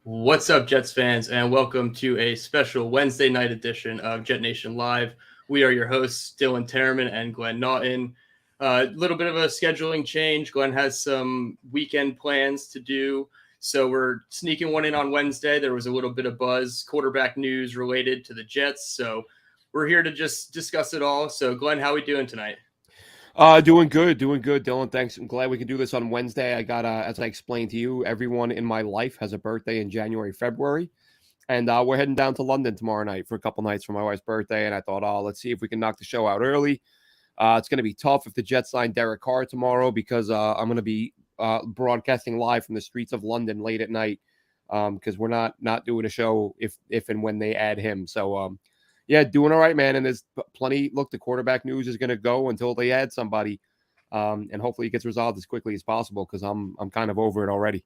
What's up, Jets fans, and welcome to a special Wednesday night edition of Jet Nation Live. We are your hosts, Dylan Tereman and Glenn Naughton. A little bit of a scheduling change. Glenn has some weekend plans to do, so we're sneaking one in on Wednesday. There was a little bit of buzz, quarterback news related to the Jets, so we're here to just discuss it all. So, Glenn, how are we doing tonight? Doing good, Dylan. Thanks. I'm glad we can do this on Wednesday. I got, as I explained to you, everyone in my life has a birthday in January, February, and we're heading down to London tomorrow night for a couple nights for my wife's birthday. And I thought, let's see if we can knock the show out early. It's going to be tough if the Jets sign Derek Carr tomorrow because I'm going to be broadcasting live from the streets of London late at night because we're not doing a show if and when they add him. So yeah, doing all right, man. And there's plenty. Look, the quarterback news is going to go until they add somebody, and hopefully it gets resolved as quickly as possible because I'm kind of over it already.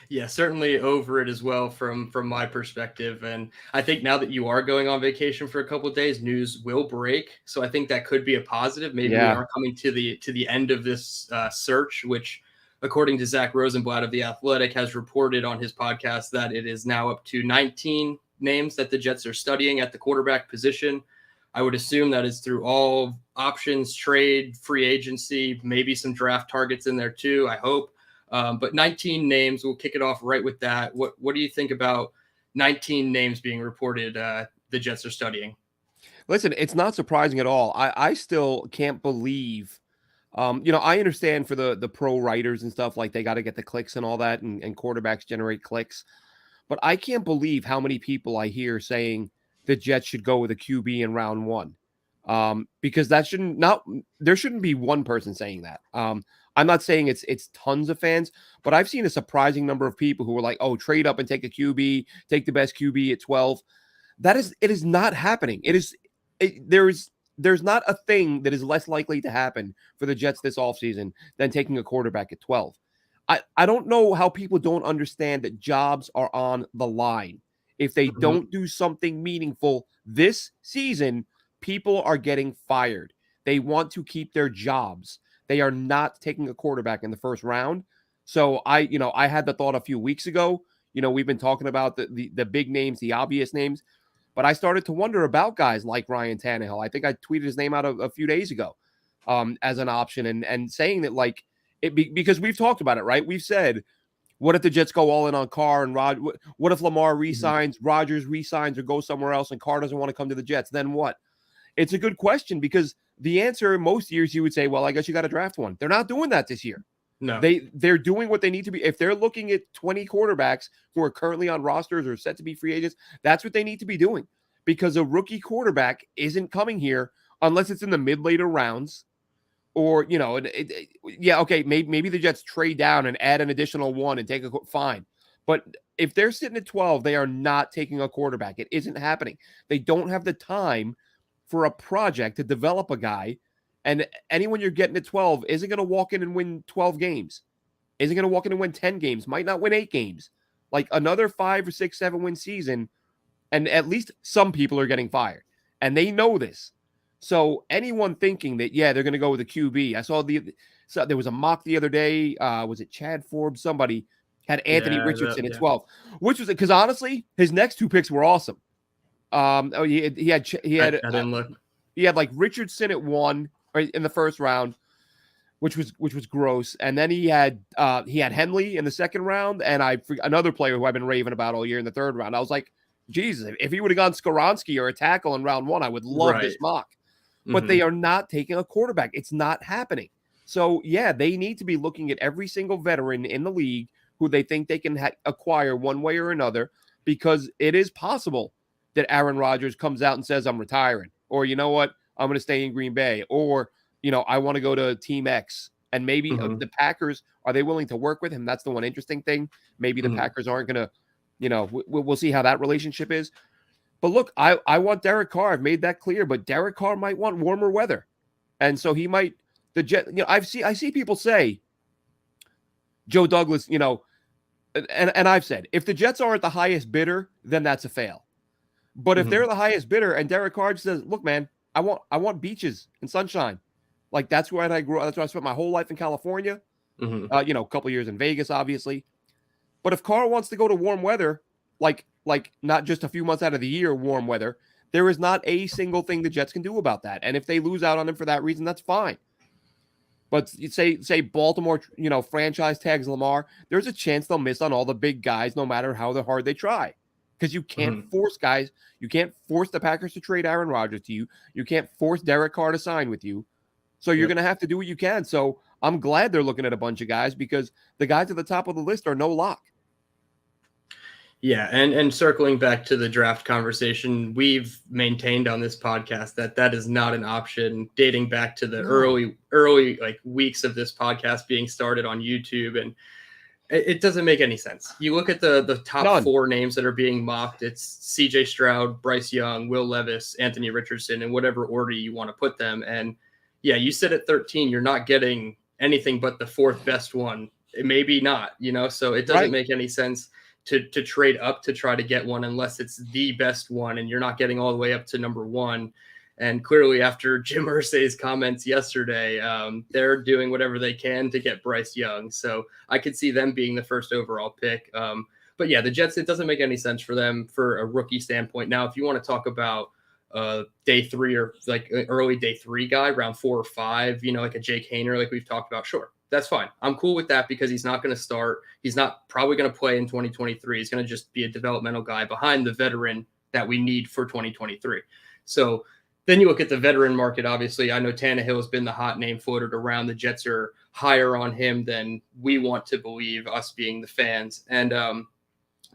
Yeah, certainly over it as well from my perspective. And I think now that you are going on vacation for a couple of days, news will break. So I think that could be a positive. Maybe we are coming to the end of this search, which, according to Zach Rosenblatt of The Athletic, has reported on his podcast that it is now up to 19 names that the Jets are studying at the quarterback position. I would assume that is through all options, trade, free agency, maybe some draft targets in there too, I hope. But 19 names, we'll kick it off right with that. What do you think about 19 names being reported the Jets are studying? Listen, it's not surprising at all. I still can't believe, I understand for the pro writers and stuff, like they got to get the clicks and all that, and quarterbacks generate clicks. But I can't believe how many people I hear saying the Jets should go with a QB in round one. Because there shouldn't be one person saying that. I'm not saying it's tons of fans, but I've seen a surprising number of people who are like, "Oh, trade up and take a QB, take the best QB at 12." It is not happening. There's not a thing that is less likely to happen for the Jets this offseason than taking a quarterback at 12. I don't know how people don't understand that jobs are on the line. If they don't do something meaningful this season, people are getting fired. They want to keep their jobs. They are not taking a quarterback in the first round. So I had the thought a few weeks ago. We've been talking about the big names, the obvious names, but I started to wonder about guys like Ryan Tannehill. I think I tweeted his name out a few days ago as an option and saying that because we've talked about it, right? We've said, what if the Jets go all in on Carr and Rod? What if Lamar resigns, Rodgers resigns, or goes somewhere else, and Carr doesn't want to come to the Jets? Then what? It's a good question because the answer most years you would say, well, I guess you got to draft one. They're not doing that this year. No, they're doing what they need to be. If they're looking at 20 quarterbacks who are currently on rosters or set to be free agents, that's what they need to be doing because a rookie quarterback isn't coming here unless it's in the mid-later rounds. Or, okay, maybe the Jets trade down and add an additional one and take fine. But if they're sitting at 12, they are not taking a quarterback. It isn't happening. They don't have the time for a project to develop a guy. And anyone you're getting at 12 isn't going to walk in and win 12 games. Isn't going to walk in and win 10 games. Might not win 8 games. Like another 5 or 6, 7 win season. And at least some people are getting fired. And they know this. So anyone thinking that, they're going to go with a QB. I saw there was a mock the other day. Was it Chad Forbes? Somebody had Anthony Richardson at 12, which was because honestly, his next 2 picks were awesome. He had like Richardson at 1 in the first round, which was gross. And then he had Henley in the second round, and another player who I've been raving about all year in the third round. I was like, Jesus, if he would have gone Skoronski or a tackle in round 1, I would love this mock. But they are not taking a quarterback. It's not happening. So, they need to be looking at every single veteran in the league who they think they can acquire one way or another, because it is possible that Aaron Rodgers comes out and says, I'm retiring. Or, you know what? I'm going to stay in Green Bay. Or, I want to go to Team X. And maybe the Packers, are they willing to work with him? That's the one interesting thing. Maybe the Packers aren't going to, we'll see how that relationship is. But look, I want Derek Carr. I've made that clear. But Derek Carr might want warmer weather, and so he might. I see people say Joe Douglas. And I've said if the Jets aren't the highest bidder, then that's a fail. But if they're the highest bidder, and Derek Carr says, "Look, man, I want beaches and sunshine. Like that's where I grew up. That's where I spent my whole life in California. A couple years in Vegas, obviously. But if Carr wants to go to warm weather, like not just a few months out of the year, warm weather, there is not a single thing the Jets can do about that. And if they lose out on him for that reason, that's fine. But say Baltimore, franchise tags Lamar, there's a chance they'll miss on all the big guys, no matter how hard they try. Because you can't force guys. You can't force the Packers to trade Aaron Rodgers to you. You can't force Derek Carr to sign with you. So you're going to have to do what you can. So I'm glad they're looking at a bunch of guys because the guys at the top of the list are no lock. Yeah, and circling back to the draft conversation, we've maintained on this podcast that is not an option dating back to the early like weeks of this podcast being started on YouTube, and it doesn't make any sense. You look at the top 4 names that are being mocked, it's CJ Stroud, Bryce Young, Will Levis, Anthony Richardson, in whatever order you want to put them. And yeah, you sit at 13, you're not getting anything but the 4th best one. Maybe not, so it doesn't make any sense to trade up to try to get one unless it's the best one and you're not getting all the way up to number 1. And clearly after Jim Irsay's comments yesterday, they're doing whatever they can to get Bryce Young. So I could see them being the first overall pick. But yeah, the Jets, it doesn't make any sense for them for a rookie standpoint. Now, if you want to talk about day 3 or like early day 3 guy, round 4 or 5, like a Jake Haener, like we've talked about, sure. That's fine. I'm cool with that because he's not going to start. He's not probably going to play in 2023. He's going to just be a developmental guy behind the veteran that we need for 2023. So then you look at the veteran market. Obviously, I know Tannehill has been the hot name floated around. The Jets are higher on him than we want to believe, us being the fans. And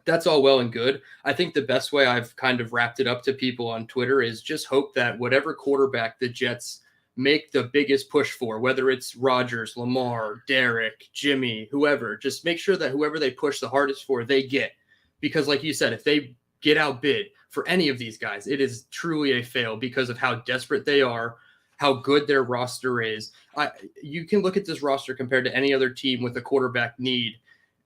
that's all well and good. I think the best way I've kind of wrapped it up to people on Twitter is just hope that whatever quarterback the Jets make the biggest push for, whether it's Rodgers, Lamar, Derek, Jimmy, whoever, just make sure that whoever they push the hardest for, they get. Because like you said, if they get outbid for any of these guys, it is truly a fail because of how desperate they are, how good their roster is. You can look at this roster compared to any other team with a quarterback need,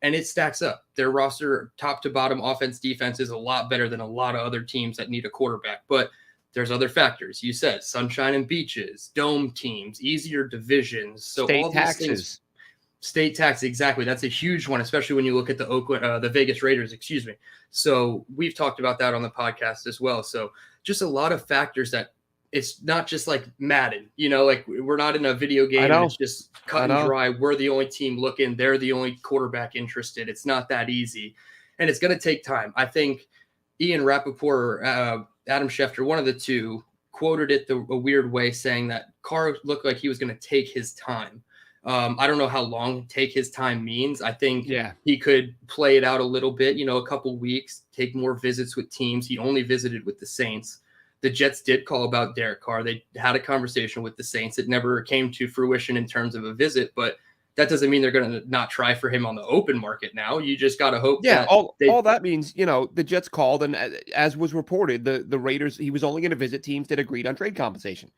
and it stacks up. Their roster, top to bottom, offense, defense, is a lot better than a lot of other teams that need a quarterback. But there's other factors. You said sunshine and beaches, dome teams, easier divisions. So state all taxes. These things, state tax, exactly. That's a huge one, especially when you look at the Vegas Raiders, excuse me. So we've talked about that on the podcast as well. So just a lot of factors that it's not just like Madden, like we're not in a video game. It's just cut and dry. We're the only team looking. They're the only quarterback interested. It's not that easy. And it's going to take time. I think Ian Rappaport, Adam Schefter, one of the two, quoted it a weird way, saying that Carr looked like he was going to take his time. I don't know how long take his time means. I think he could play it out a little bit, a couple weeks, take more visits with teams. He only visited with the Saints. The Jets did call about Derek Carr. They had a conversation with the Saints. It never came to fruition in terms of a visit, but that doesn't mean they're going to not try for him on the open market now. You just got to hope. Yeah, all that means, the Jets called, and as was reported, the Raiders, he was only going to visit teams that agreed on trade compensation.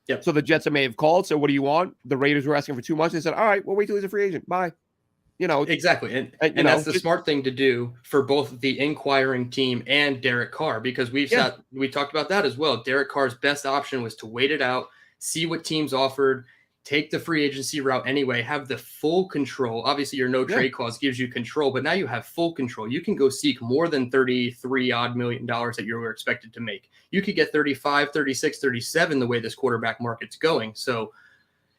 Yep. So the Jets may have called. So what do you want? The Raiders were asking for too much. They said, all right, we'll wait till he's a free agent. Bye. Exactly. And that's the smart thing to do for both the inquiring team and Derek Carr, because we talked about that as well. Derek Carr's best option was to wait it out, see what teams offered, take the free agency route anyway, have the full control. Obviously, your no trade clause gives you control, but now you have full control. You can go seek more than $33 million that you were expected to make. You could get 35, 36, 37 the way this quarterback market's going. So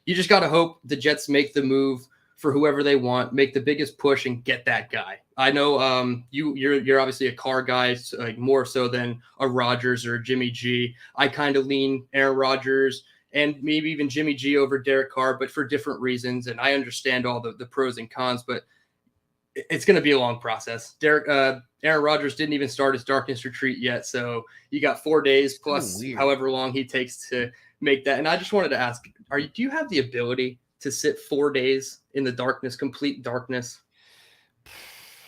you just got to hope the Jets make the move for whoever they want, make the biggest push and get that guy. I know you're obviously a Carr guy, like more so than a Rodgers or a Jimmy G. I kind of lean Aaron Rodgers and maybe even Jimmy G over Derek Carr, but for different reasons. And I understand all the pros and cons, but it's going to be a long process. Aaron Rodgers didn't even start his darkness retreat yet. So you got 4 days plus however long he takes to make that. And I just wanted to ask, do you have the ability to sit 4 days in the darkness, complete darkness?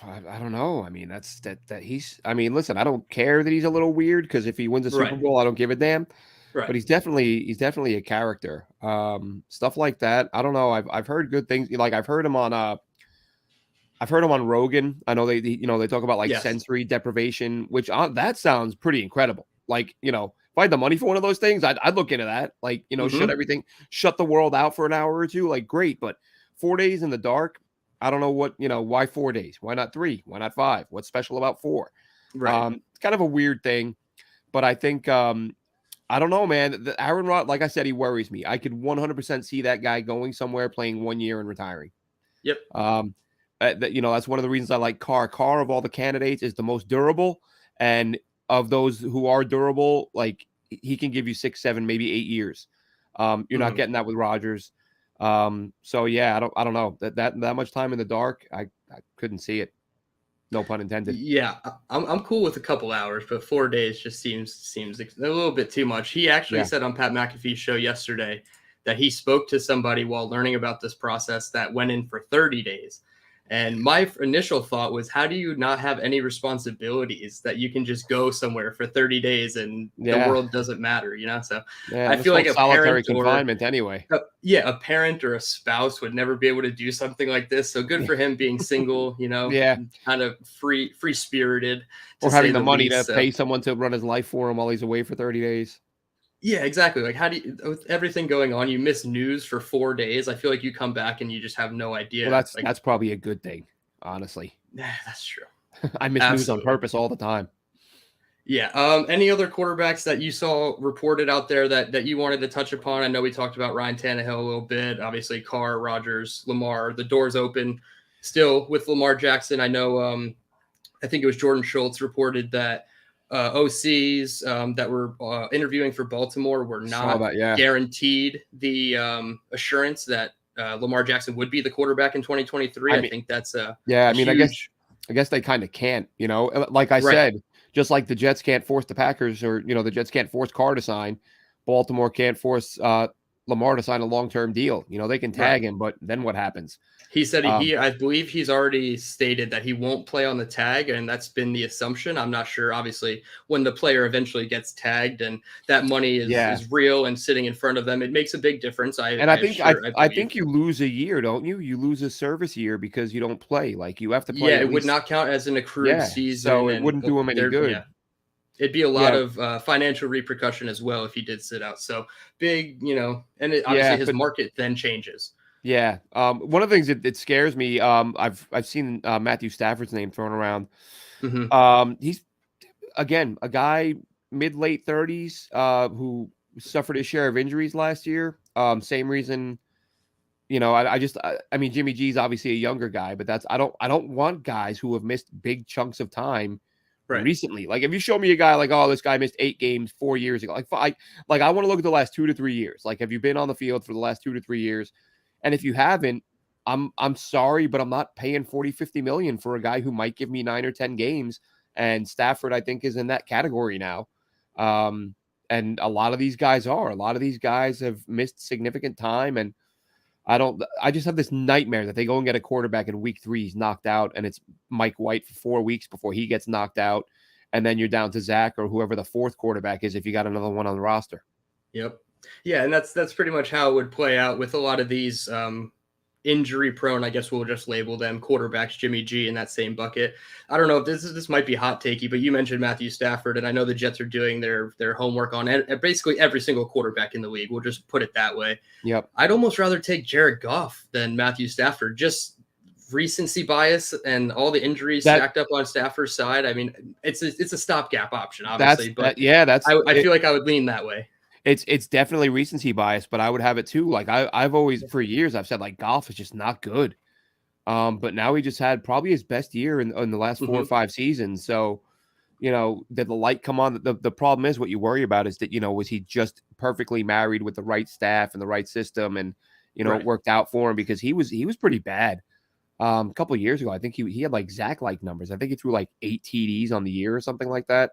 I don't know. I mean, listen, I don't care that he's a little weird, because if he wins a Super Bowl, I don't give a damn. Right. But he's definitely a character. Stuff like that. I don't know. I've heard good things. Like I've heard him on Rogan. I know they talk about sensory deprivation, which that sounds pretty incredible. Like, if I had the money for one of those things, I'd look into that. Like, shut the world out for an hour or two. Like, great. But 4 days in the dark, I don't know what, why 4 days? Why not 3? Why not 5? What's special about 4? Right. It's kind of a weird thing, but I think I don't know, man. The Aaron Rod, like I said, he worries me. I could 100% see that guy going somewhere, playing 1 year and retiring. Yep. That's one of the reasons I like Carr. Carr, of all the candidates, is the most durable, and of those who are durable, like he can give you 6, 7, maybe 8 years. You're not getting that with Rodgers. So yeah, I don't know that much time in the dark. I couldn't see it. No pun intended. Yeah, I'm cool with a couple hours, but 4 days just seems a little bit too much. He actually said on Pat McAfee's show yesterday that he spoke to somebody while learning about this process that went in for 30 days. And my initial thought was, how do you not have any responsibilities that you can just go somewhere for 30 days and the world doesn't matter, So I feel like a solitary parent confinement anyway. A parent or a spouse would never be able to do something like this. So good for him being single, kind of free spirited, or having the money to pay someone to run his life for him while he's away for 30 days. Yeah, exactly. Like, how do you, with everything going on, you miss news for 4 days. I feel like you come back and you just have no idea. Well, that's probably a good thing, honestly. Yeah, that's true. I miss news on purpose all the time. Yeah. Any other quarterbacks that you saw reported out there that you wanted to touch upon? I know we talked about Ryan Tannehill a little bit. Obviously, Carr, Rodgers, Lamar. The door's open still with Lamar Jackson. I know. I think it was Jordan Schultz reported that OCs that were interviewing for Baltimore were not guaranteed the assurance that Lamar Jackson would be the quarterback in 2023. I think that's I guess they kind of can't, like I said, just like the Jets can't force the Packers, or, the Jets can't force Carr to sign. Baltimore can't force Lamar to sign a long-term deal. They can tag him, but then what happens? He said I believe he's already stated that he won't play on the tag, and that's been the assumption. I'm not sure, obviously, when the player eventually gets tagged and that money is real and sitting in front of them, it makes a big difference. I think you lose a year, don't you? You lose a service year because you don't play. Like, you have to play. Yeah, it would not count as an accrued season. So it wouldn't do him any good. Yeah. It'd be a lot of financial repercussion as well if he did sit out. So big, and obviously his market then changes. Yeah. One of the things that scares me, I've seen Matthew Stafford's name thrown around. He's, again, a guy mid-late 30s who suffered his share of injuries last year. Same reason, I mean, Jimmy G's obviously a younger guy, but I don't want guys who have missed big chunks of time recently. Like, if you show me a guy like, oh, this guy missed 8 games 4 years ago, I want to look at the last 2 to 3 years. Like, have you been on the field for the last 2 to 3 years? And if you haven't, I'm sorry, but I'm not paying 40-50 million for a guy who might give me 9 or 10 games. And Stafford, I think, is in that category now. And a lot of these guys have missed significant time. And I just have this nightmare that they go and get a quarterback in week 3, he's knocked out, and it's Mike White for 4 weeks before he gets knocked out. And then you're down to Zach or whoever the 4th quarterback is if you got another one on the roster. Yep. Yeah, and that's pretty much how it would play out with a lot of these injury prone, I guess we'll just label them, quarterbacks, Jimmy G in that same bucket. I don't know if this might be hot takey, but you mentioned Matthew Stafford, and I know the Jets are doing their homework on basically every single quarterback in the league. We'll just put it that way. Yep. I'd almost rather take Jared Goff than Matthew Stafford. Just recency bias and all the injuries stacked up on Stafford's side. I mean, it's a stopgap option, obviously, I feel like I would lean that way. It's definitely recency bias, but I would have it too. Like, I've always, for years, I've said, like, Goff is just not good. But now he just had probably his best year in the last 4 or 5 seasons. So, did the light come on? The problem is, what you worry about is that, was he just perfectly married with the right staff and the right system, and it worked out for him, because he was pretty bad. A couple of years ago, I think he had like Zach-like numbers. I think he threw like 8 TDs on the year or something like that.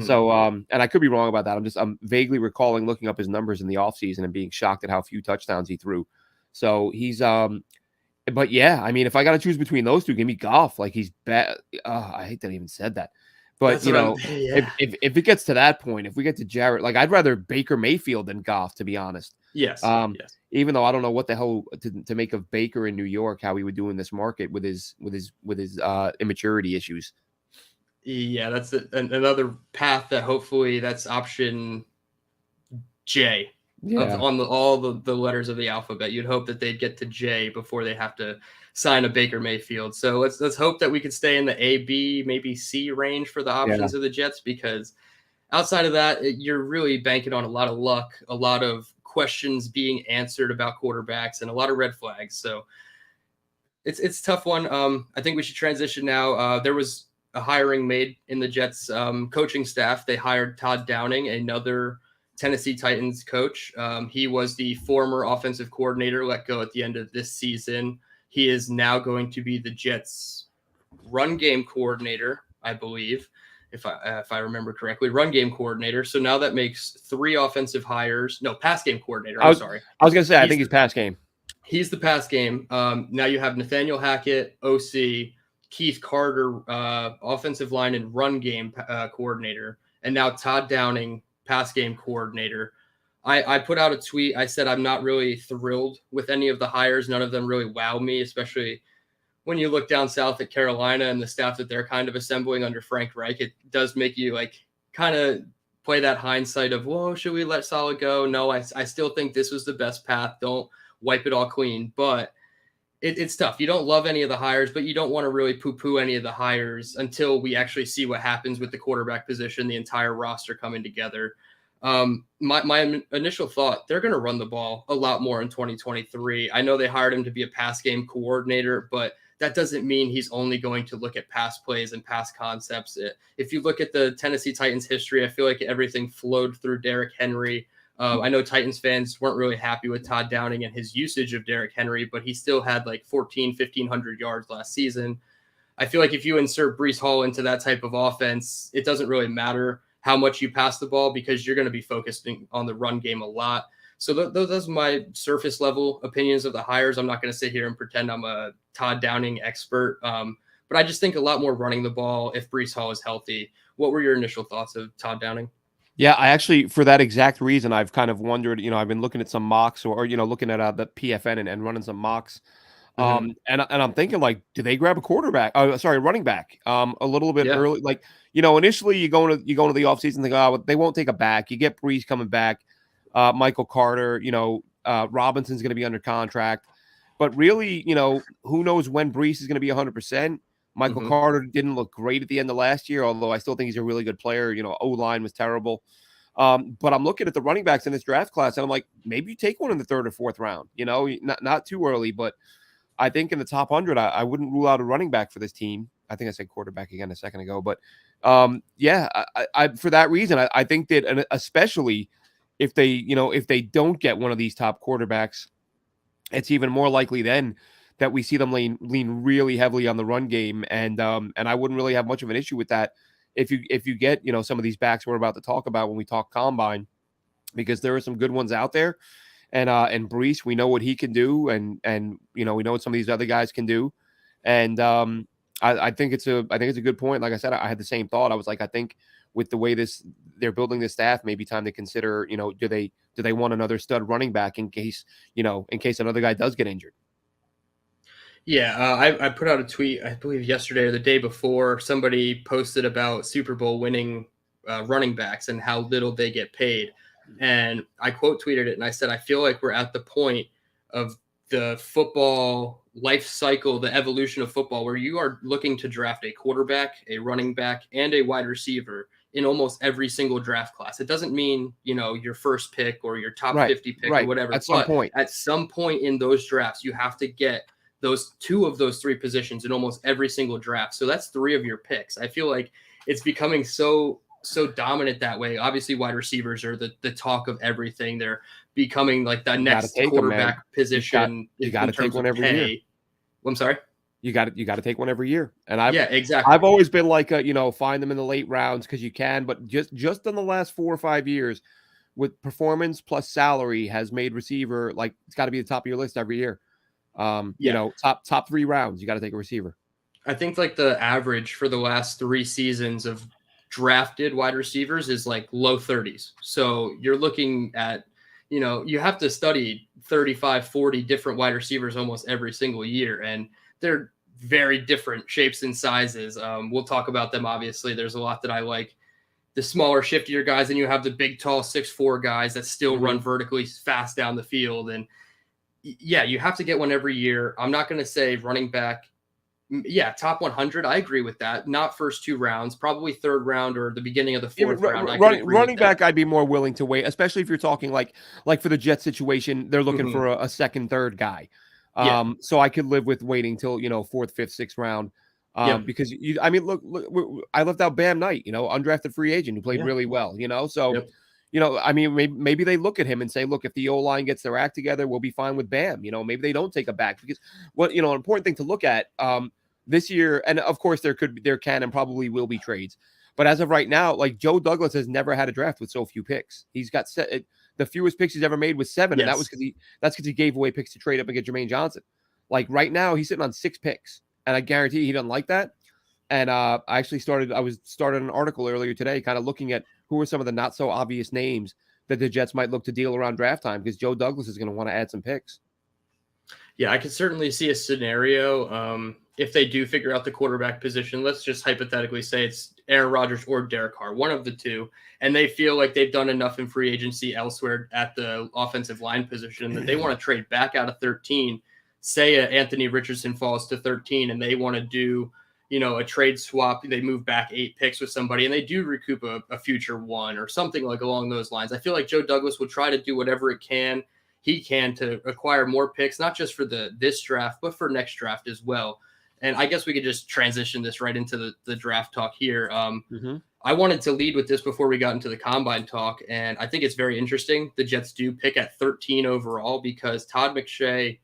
So, and I could be wrong about that. I'm vaguely recalling looking up his numbers in the offseason and being shocked at how few touchdowns he threw. So he's, but yeah, I mean, if I got to choose between those two, give me Goff. Like, he's bad. I hate that I even said that. But, if it gets to that point, if we get to Jarrett, like, I'd rather Baker Mayfield than Goff, to be honest. Yes. Even though I don't know what the hell to make of Baker in New York, how he would do in this market with his immaturity issues. Yeah, that's another path that hopefully that's option J on all the letters of the alphabet. You'd hope that they'd get to J before they have to sign a Baker Mayfield. So let's hope that we could stay in the A, B, maybe C range for the options of the Jets, because outside of that, you're really banking on a lot of luck, a lot of questions being answered about quarterbacks, and a lot of red flags. So it's a tough one. I think we should transition now. There was a hiring made in the Jets coaching staff. They hired Todd Downing, another Tennessee Titans coach. He was the former offensive coordinator, let go at the end of this season. He is now going to be the Jets run game coordinator, I believe, if I remember correctly, run game coordinator. So now that makes 3 offensive hires. No, pass game coordinator. I'm sorry. I was going to say, I think he's pass game. He's the pass game. Now you have Nathaniel Hackett, OC, Keith Carter, offensive line and run game coordinator, and now Todd Downing, pass game coordinator. I put out a tweet. I said I'm not really thrilled with any of the hires. None of them really wow me, especially when you look down south at Carolina and the staff that they're kind of assembling under Frank Reich. It does make you like kind of play that hindsight of, whoa, should we let Saleh go? No, I still think this was the best path. Don't wipe it all clean. But it's tough. You don't love any of the hires, but you don't want to really poo-poo any of the hires until we actually see what happens with the quarterback position, the entire roster coming together. My initial thought, they're going to run the ball a lot more in 2023. I know they hired him to be a pass game coordinator, but that doesn't mean he's only going to look at pass plays and pass concepts. If you look at the Tennessee Titans history, I feel like everything flowed through Derrick Henry. I know Titans fans weren't really happy with Todd Downing and his usage of Derrick Henry, but he still had like 1,500 yards last season. I feel like if you insert Breece Hall into that type of offense, it doesn't really matter how much you pass the ball because you're going to be focusing on the run game a lot. So those are my surface level opinions of the hires. I'm not going to sit here and pretend I'm a Todd Downing expert, but I just think a lot more running the ball if Breece Hall is healthy. What were your initial thoughts of Todd Downing? Yeah, I actually, for that exact reason, I've kind of wondered, I've been looking at some mocks or looking at the PFN and running some mocks. And I'm thinking, like, do they grab a quarterback? Running back. A little bit early. Like, initially you go into the offseason, think, oh, they won't take a back. You get Breece coming back, Michael Carter. Robinson's going to be under contract, but really, who knows when Breece is going to be 100%. Michael Carter didn't look great at the end of last year, although I still think he's a really good player. O-line was terrible. But I'm looking at the running backs in this draft class, and I'm like, maybe you take one in the 3rd or 4th round. Not too early, but I think in the top 100, I wouldn't rule out a running back for this team. I think I said quarterback again a second ago, but I for that reason, I think that, and especially if they don't get one of these top quarterbacks, it's even more likely then that we see them lean really heavily on the run game, and I wouldn't really have much of an issue with that if you get some of these backs we're about to talk about when we talk combine, because there are some good ones out there, and Breece, we know what he can do, and we know what some of these other guys can do, and I think it's a good point. Like I said, I had the same thought. I was like, I think with the way they're building this staff, maybe time to consider, do they want another stud running back in case another guy does get injured. Yeah, I put out a tweet, I believe yesterday or the day before, somebody posted about Super Bowl winning running backs and how little they get paid. And I quote tweeted it and I said, I feel like we're at the point of the football life cycle, the evolution of football, where you are looking to draft a quarterback, a running back, and a wide receiver in almost every single draft class. It doesn't mean, your first pick or your top 50 pick or whatever. At some point in those drafts, you have to get those 2 of those 3 positions in almost every single draft. So that's 3 of your picks. I feel like it's becoming so dominant that way. Obviously, wide receivers are the talk of everything. They're becoming like the next quarterback position. You got to take one every year. I'm sorry. You got to take one every year. And exactly. I've always been like, find them in the late rounds because you can, but just in the last 4 or 5 years, with performance plus salary, has made receiver like it's got to be the top of your list every year. Top 3 rounds, you got to take a receiver. I think like the average for the last 3 seasons of drafted wide receivers is like low 30s. So you're looking at, you have to study 35, 40 different wide receivers almost every single year. And they're very different shapes and sizes. We'll talk about them. Obviously, there's a lot that I like the smaller, shiftier guys, and you have the big, tall 6'4" guys that still run vertically fast down the field. And yeah, you have to get one every year. I'm not going to say running back. Yeah, top 100. I agree with that. Not first 2 rounds, probably third round or the beginning of the fourth round. I could agree running with back, that. I'd be more willing to wait, especially if you're talking like for the Jets situation, they're looking for a second, third guy. Yeah. So I could live with waiting till fourth, fifth, sixth round. Because I mean, look, I left out Bam Knight, undrafted free agent who played really well, so. Yep. I mean, maybe they look at him and say, look, if the O-line gets their act together, we'll be fine with Bam. Maybe they don't take a back because an important thing to look at this year, and of course there can and probably will be trades. But as of right now, like Joe Douglas has never had a draft with so few picks. He's got the fewest picks he's ever made was 7, and that was because he gave away picks to trade up and get Jermaine Johnson. Like right now, he's sitting on 6 picks, and I guarantee he doesn't like that. And I was started an article earlier today, kind of looking at who are some of the not so obvious names that the Jets might look to deal around draft time because Joe Douglas is going to want to add some picks. Yeah, I could certainly see a scenario if they do figure out the quarterback position. Let's just hypothetically say it's Aaron Rodgers or Derek Carr, one of the two, and they feel like they've done enough in free agency elsewhere at the offensive line position that they want to trade back out of 13. Say Anthony Richardson falls to 13 and they want to do a trade swap. They move back 8 picks with somebody and they do recoup a future one or something like along those lines. I feel like Joe Douglas will try to do whatever he can to acquire more picks, not just for this draft, but for next draft as well. And I guess we could just transition this right into the draft talk here. I wanted to lead with this before we got into the combine talk. And I think it's very interesting. The Jets do pick at 13 overall because Todd McShay,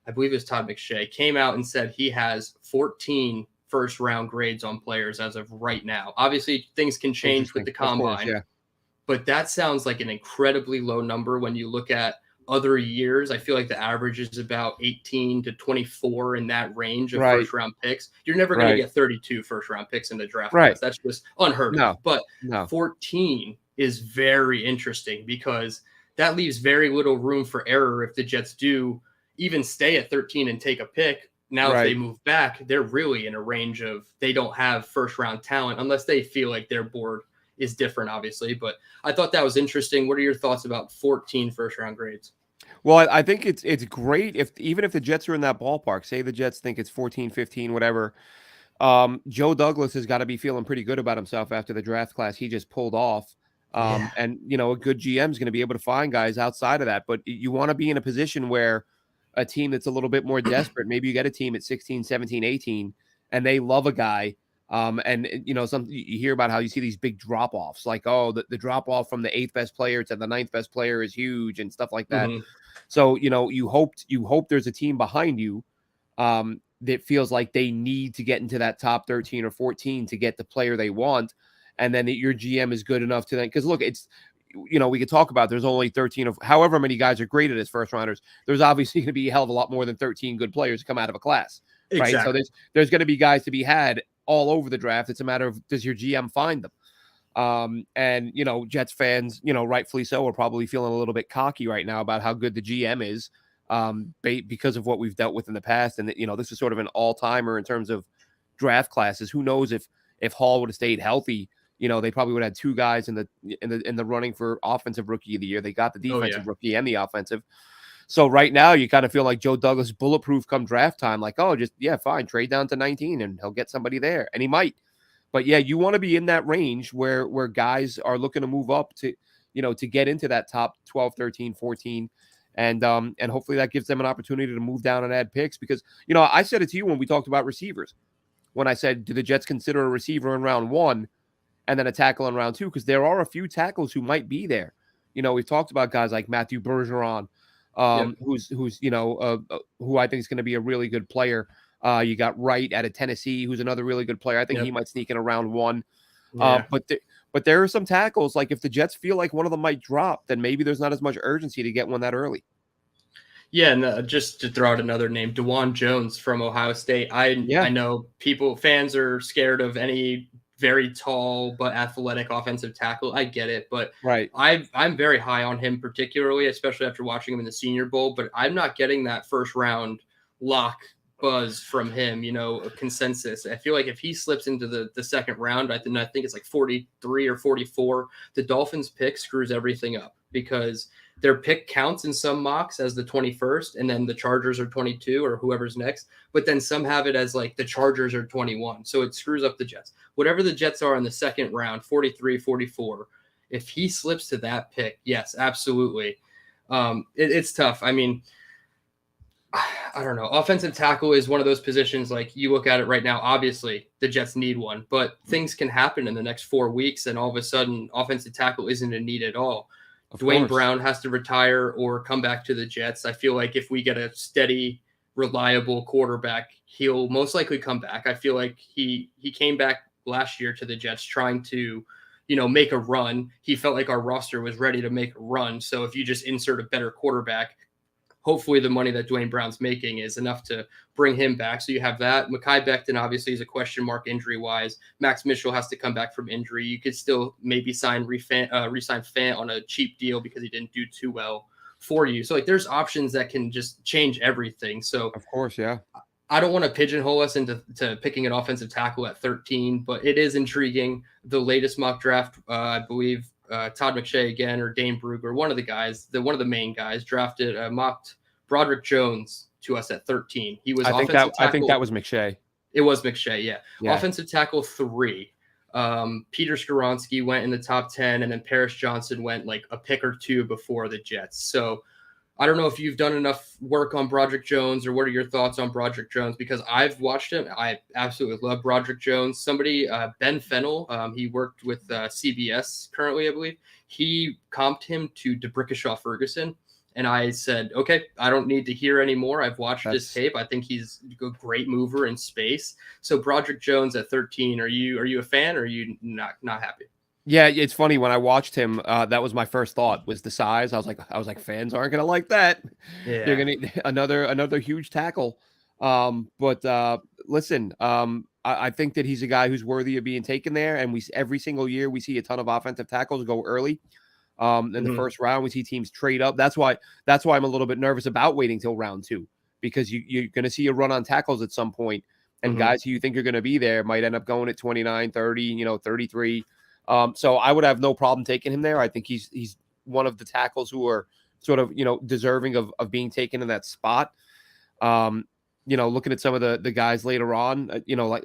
I believe it was Todd McShay, came out and said he has 14 first round grades on players as of right now. Obviously, things can change with the combine, course, but that sounds like an incredibly low number when you look at other years. I feel like the average is about 18 to 24 in that range of first round picks. You're never going to get 32 first round picks in the draft class. That's just unheard of. But 14 is very interesting because that leaves very little room for error if the Jets do even stay at 13 and take a pick. Now, if they move back, they're really in a range of they don't have first round talent unless they feel like their board is different, obviously. But I thought that was interesting. What are your thoughts about 14 first round grades? Well, I think it's great even if the Jets are in that ballpark, say the Jets think it's 14, 15, whatever. Joe Douglas has got to be feeling pretty good about himself after the draft class he just pulled off. And, a good GM is going to be able to find guys outside of that. But you want to be in a position where a team that's a little bit more desperate, maybe you get a team at 16, 17, 18, and they love a guy. And you hear about how you see these big drop offs, like, the drop off from the 8th best player to the 9th best player is huge and stuff like that. So, you hope there's a team behind you that feels like they need to get into that top 13 or 14 to get the player they want. And then your GM is good enough to then, because look, it's, we could talk about there's only 13 of however many guys are graded as first rounders. There's obviously going to be a hell of a lot more than 13 good players come out of a class. Right. So there's going to be guys to be had all over the draft. It's a matter of, does your GM find them? And, Jets fans, rightfully so, are probably feeling a little bit cocky right now about how good the GM is because of what we've dealt with in the past. And, this is sort of an all-timer in terms of draft classes. Who knows if Hall would have stayed healthy, they probably would have had 2 guys in the running for offensive rookie of the year. They got the defensive rookie and the offensive. So right now you kind of feel like Joe Douglas bulletproof come draft time, like, fine, trade down to 19 and he'll get somebody there. And he might. But yeah, you want to be in that range where guys are looking to move up to, to get into that top 12, 13, 14. And hopefully that gives them an opportunity to move down and add picks because, I said it to you when we talked about receivers, when I said, do the Jets consider a receiver in round 1 and then a tackle in round 2? Because there are a few tackles who might be there. We've talked about guys like Matthew Bergeron, who's who I think is going to be a really good player. You got Wright out of Tennessee, who's another really good player. I think he might sneak in around 1. But there are some tackles, like if the Jets feel like one of them might drop, then maybe there's not as much urgency to get one that early. Yeah, and just to throw out another name, DeJuan Jones from Ohio State. I know fans are scared of any very tall but athletic offensive tackle. I get it, but I'm very high on him, particularly, especially after watching him in the Senior Bowl. But I'm not getting that first round lock buzz from him, a consensus. I feel like if he slips into the second round, I think it's like 43 or 44, the Dolphins pick screws everything up because their pick counts in some mocks as the 21st, and then the Chargers are 22 or whoever's next. But then some have it as like the Chargers are 21. So it screws up the Jets. Whatever the Jets are in the second round, 43, 44, if he slips to that pick, yes, absolutely. It's tough. I mean, I don't know. Offensive tackle is one of those positions, like you look at it right now, obviously the Jets need one, but things can happen in the next 4 weeks and all of a sudden offensive tackle isn't a need at all. Dwayne Brown has to retire or come back to the Jets. I feel like if we get a steady, reliable quarterback, he'll most likely come back. I feel like he came back last year to the Jets trying to, make a run. He felt like our roster was ready to make a run. So if you just insert a better quarterback, hopefully the money that Dwayne Brown's making is enough to bring him back. So you have that. Mekhi Becton obviously is a question mark injury-wise. Max Mitchell has to come back from injury. You could still maybe re-sign Fant on a cheap deal because he didn't do too well for you. So, there's options that can just change everything. So, of course, yeah. I don't want to pigeonhole us into picking an offensive tackle at 13, but it is intriguing. The latest mock draft, I believe, Todd McShay again, or Dane Brugler, one of the guys, one of the main guys, mocked Broderick Jones to us at 13. He was offensive tackle. I think that was McShay. It was McShay, yeah. Offensive tackle 3. Peter Skoronski went in the top 10, and then Paris Johnson went like a pick or 2 before the Jets. So I don't know if you've done enough work on Broderick Jones, or what are your thoughts on Broderick Jones? Because I've watched him. I absolutely love Broderick Jones. Somebody, Ben Fennell, he worked with CBS currently, I believe. He comped him to DeBrickashaw Ferguson. And I said, okay, I don't need to hear anymore. I've watched his tape. I think he's a great mover in space. So Broderick Jones at 13, are you a fan, or are you not happy? Yeah, it's funny when I watched him. That was my first thought, was the size. I was like, fans aren't gonna like that. Yeah. They're gonna another huge tackle. But listen, I think that he's a guy who's worthy of being taken there. And every single year we see a ton of offensive tackles go early. In the first round, we see teams trade up. That's why I'm a little bit nervous about waiting till round 2, because you're going to see a run on tackles at some point, and guys who you think are going to be there might end up going at 29, 30, 33. So I would have no problem taking him there. I think he's one of the tackles who are sort of, deserving of being taken in that spot. Looking at some of the guys later on, like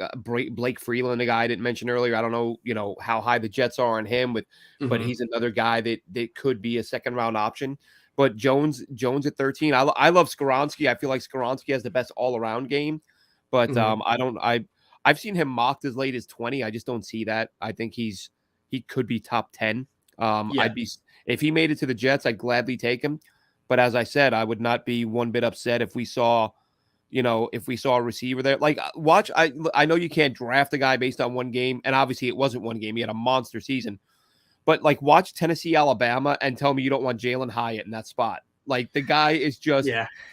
Blake Freeland, a guy I didn't mention earlier. I don't know, how high the Jets are on him, but he's another guy that could be a second round option. But Jones at 13, I love Skoronski. I feel like Skoronski has the best all around game, but I've seen him mocked as late as 20. I just don't see that. I think he could be top 10. If he made it to the Jets, I'd gladly take him. But as I said, I would not be one bit upset if we saw a receiver there. Like, watch, I know you can't draft a guy based on one game, and obviously it wasn't one game. He had a monster season. But, like, watch Tennessee, Alabama, and tell me you don't want Jalen Hyatt in that spot. Like, the guy is just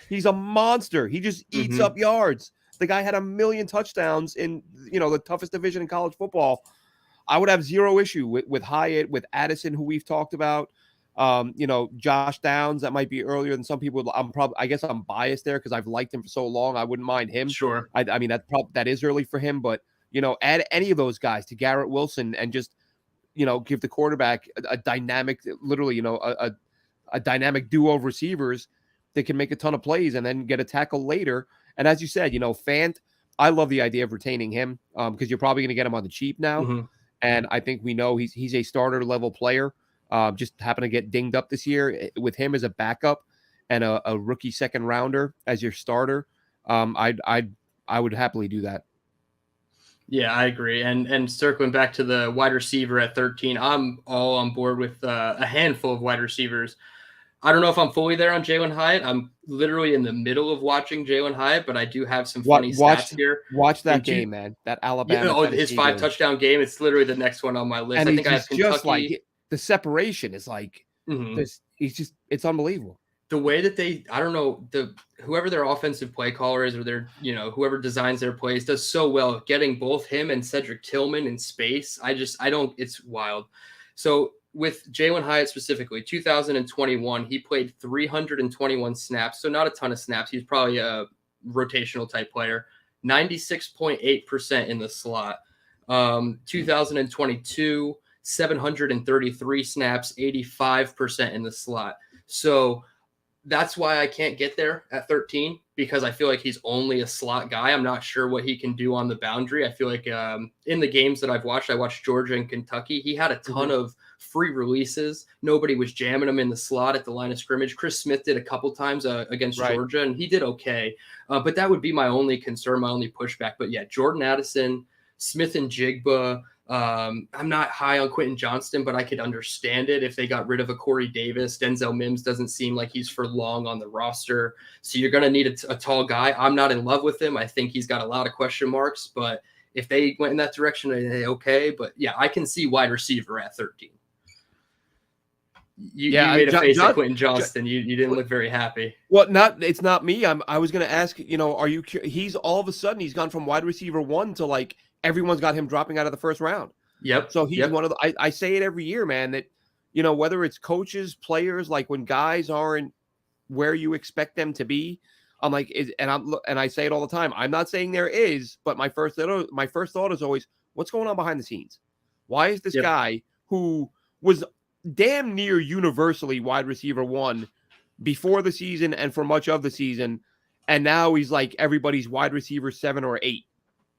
he's a monster. He just eats up yards. The guy had 1 million touchdowns in, the toughest division in college football. I would have zero issue with Hyatt, with Addison, who we've talked about. Josh Downs, that might be earlier than some people. I guess I'm biased there because I've liked him for so long. I wouldn't mind him. Sure. I mean, that is early for him, but add any of those guys to Garrett Wilson and just, give the quarterback a dynamic, literally, a dynamic duo of receivers that can make a ton of plays and then get a tackle later. And as you said, Fant, I love the idea of retaining him because you're probably going to get him on the cheap now. And I think we know he's a starter level player. Just happened to get dinged up this year. With him as a backup and a rookie second rounder as your starter, I would happily do that. Yeah, I agree. And circling back to the wide receiver at 13, I'm all on board with a handful of wide receivers. I don't know if I'm fully there on Jalen Hyatt. I'm literally in the middle of watching Jalen Hyatt, but I do have some funny stats here. Watch that game, man. That Alabama. His 5 touchdown game. It's literally the next one on my list. And I think I have Kentucky. Just like the separation is like it's unbelievable. The way that I don't know, whoever their offensive play caller is, or their, whoever designs their plays does so well getting both him and Cedric Tillman in space. It's wild. So with Jalen Hyatt specifically, 2021, he played 321 snaps. So not a ton of snaps. He's probably rotational type player. 96.8% in the slot. 2022, 733 snaps, 85% in the slot. So that's why I can't get there at 13, because I feel like he's only a slot guy. I'm not sure what he can do on the boundary. I feel like in the games that I watched Georgia and Kentucky, he had a ton of free releases. Nobody was jamming him in the slot at the line of scrimmage. Chris Smith did a couple times against Georgia, and he did okay. But that would be my only concern, my only pushback. But yeah, Jordan Addison, Smith and Jigba. I'm not high on Quentin Johnston, but I could understand it if they got rid of a Corey Davis. Denzel Mims doesn't seem like he's for long on the roster. So you're going to need a tall guy. I'm not in love with him. I think he's got a lot of question marks, but if they went in that direction, okay. But yeah, I can see wide receiver at 13. You made a face at Quentin Johnston. You didn't look very happy. Well, it's not me. I was going to ask, are you, he's all of a sudden, he's gone from wide receiver 1 to like, everyone's got him dropping out of the first round. Yep. So he's one of the, I say it every year, man, that, whether it's coaches, players, like when guys aren't where you expect them to be, I'm like, and I say it all the time. I'm not saying there is, but my first thought is always, what's going on behind the scenes? Why is this guy who was damn near universally wide receiver 1 before the season and for much of the season, and now he's like everybody's wide receiver 7 or 8?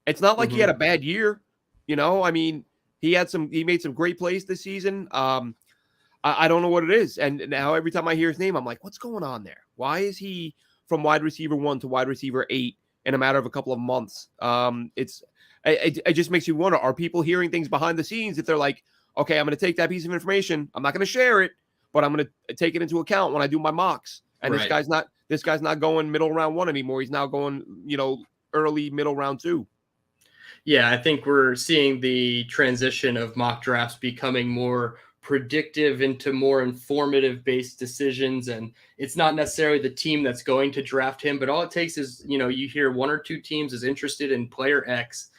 It's not like he had a bad year, I mean, he made some great plays this season. I don't know what it is. And now every time I hear his name, I'm like, what's going on there? Why is he from wide receiver 1 to wide receiver 8 in a matter of a couple of months? It just makes you wonder, are people hearing things behind the scenes that they're like, okay, I'm going to take that piece of information. I'm not going to share it, but I'm going to take it into account when I do my mocks. And this guy's not going middle round 1 anymore. He's now going, early middle round 2. Yeah, I think we're seeing the transition of mock drafts becoming more predictive into more informative based decisions. And it's not necessarily the team that's going to draft him, but all it takes is, you hear 1 or 2 teams is interested in player X.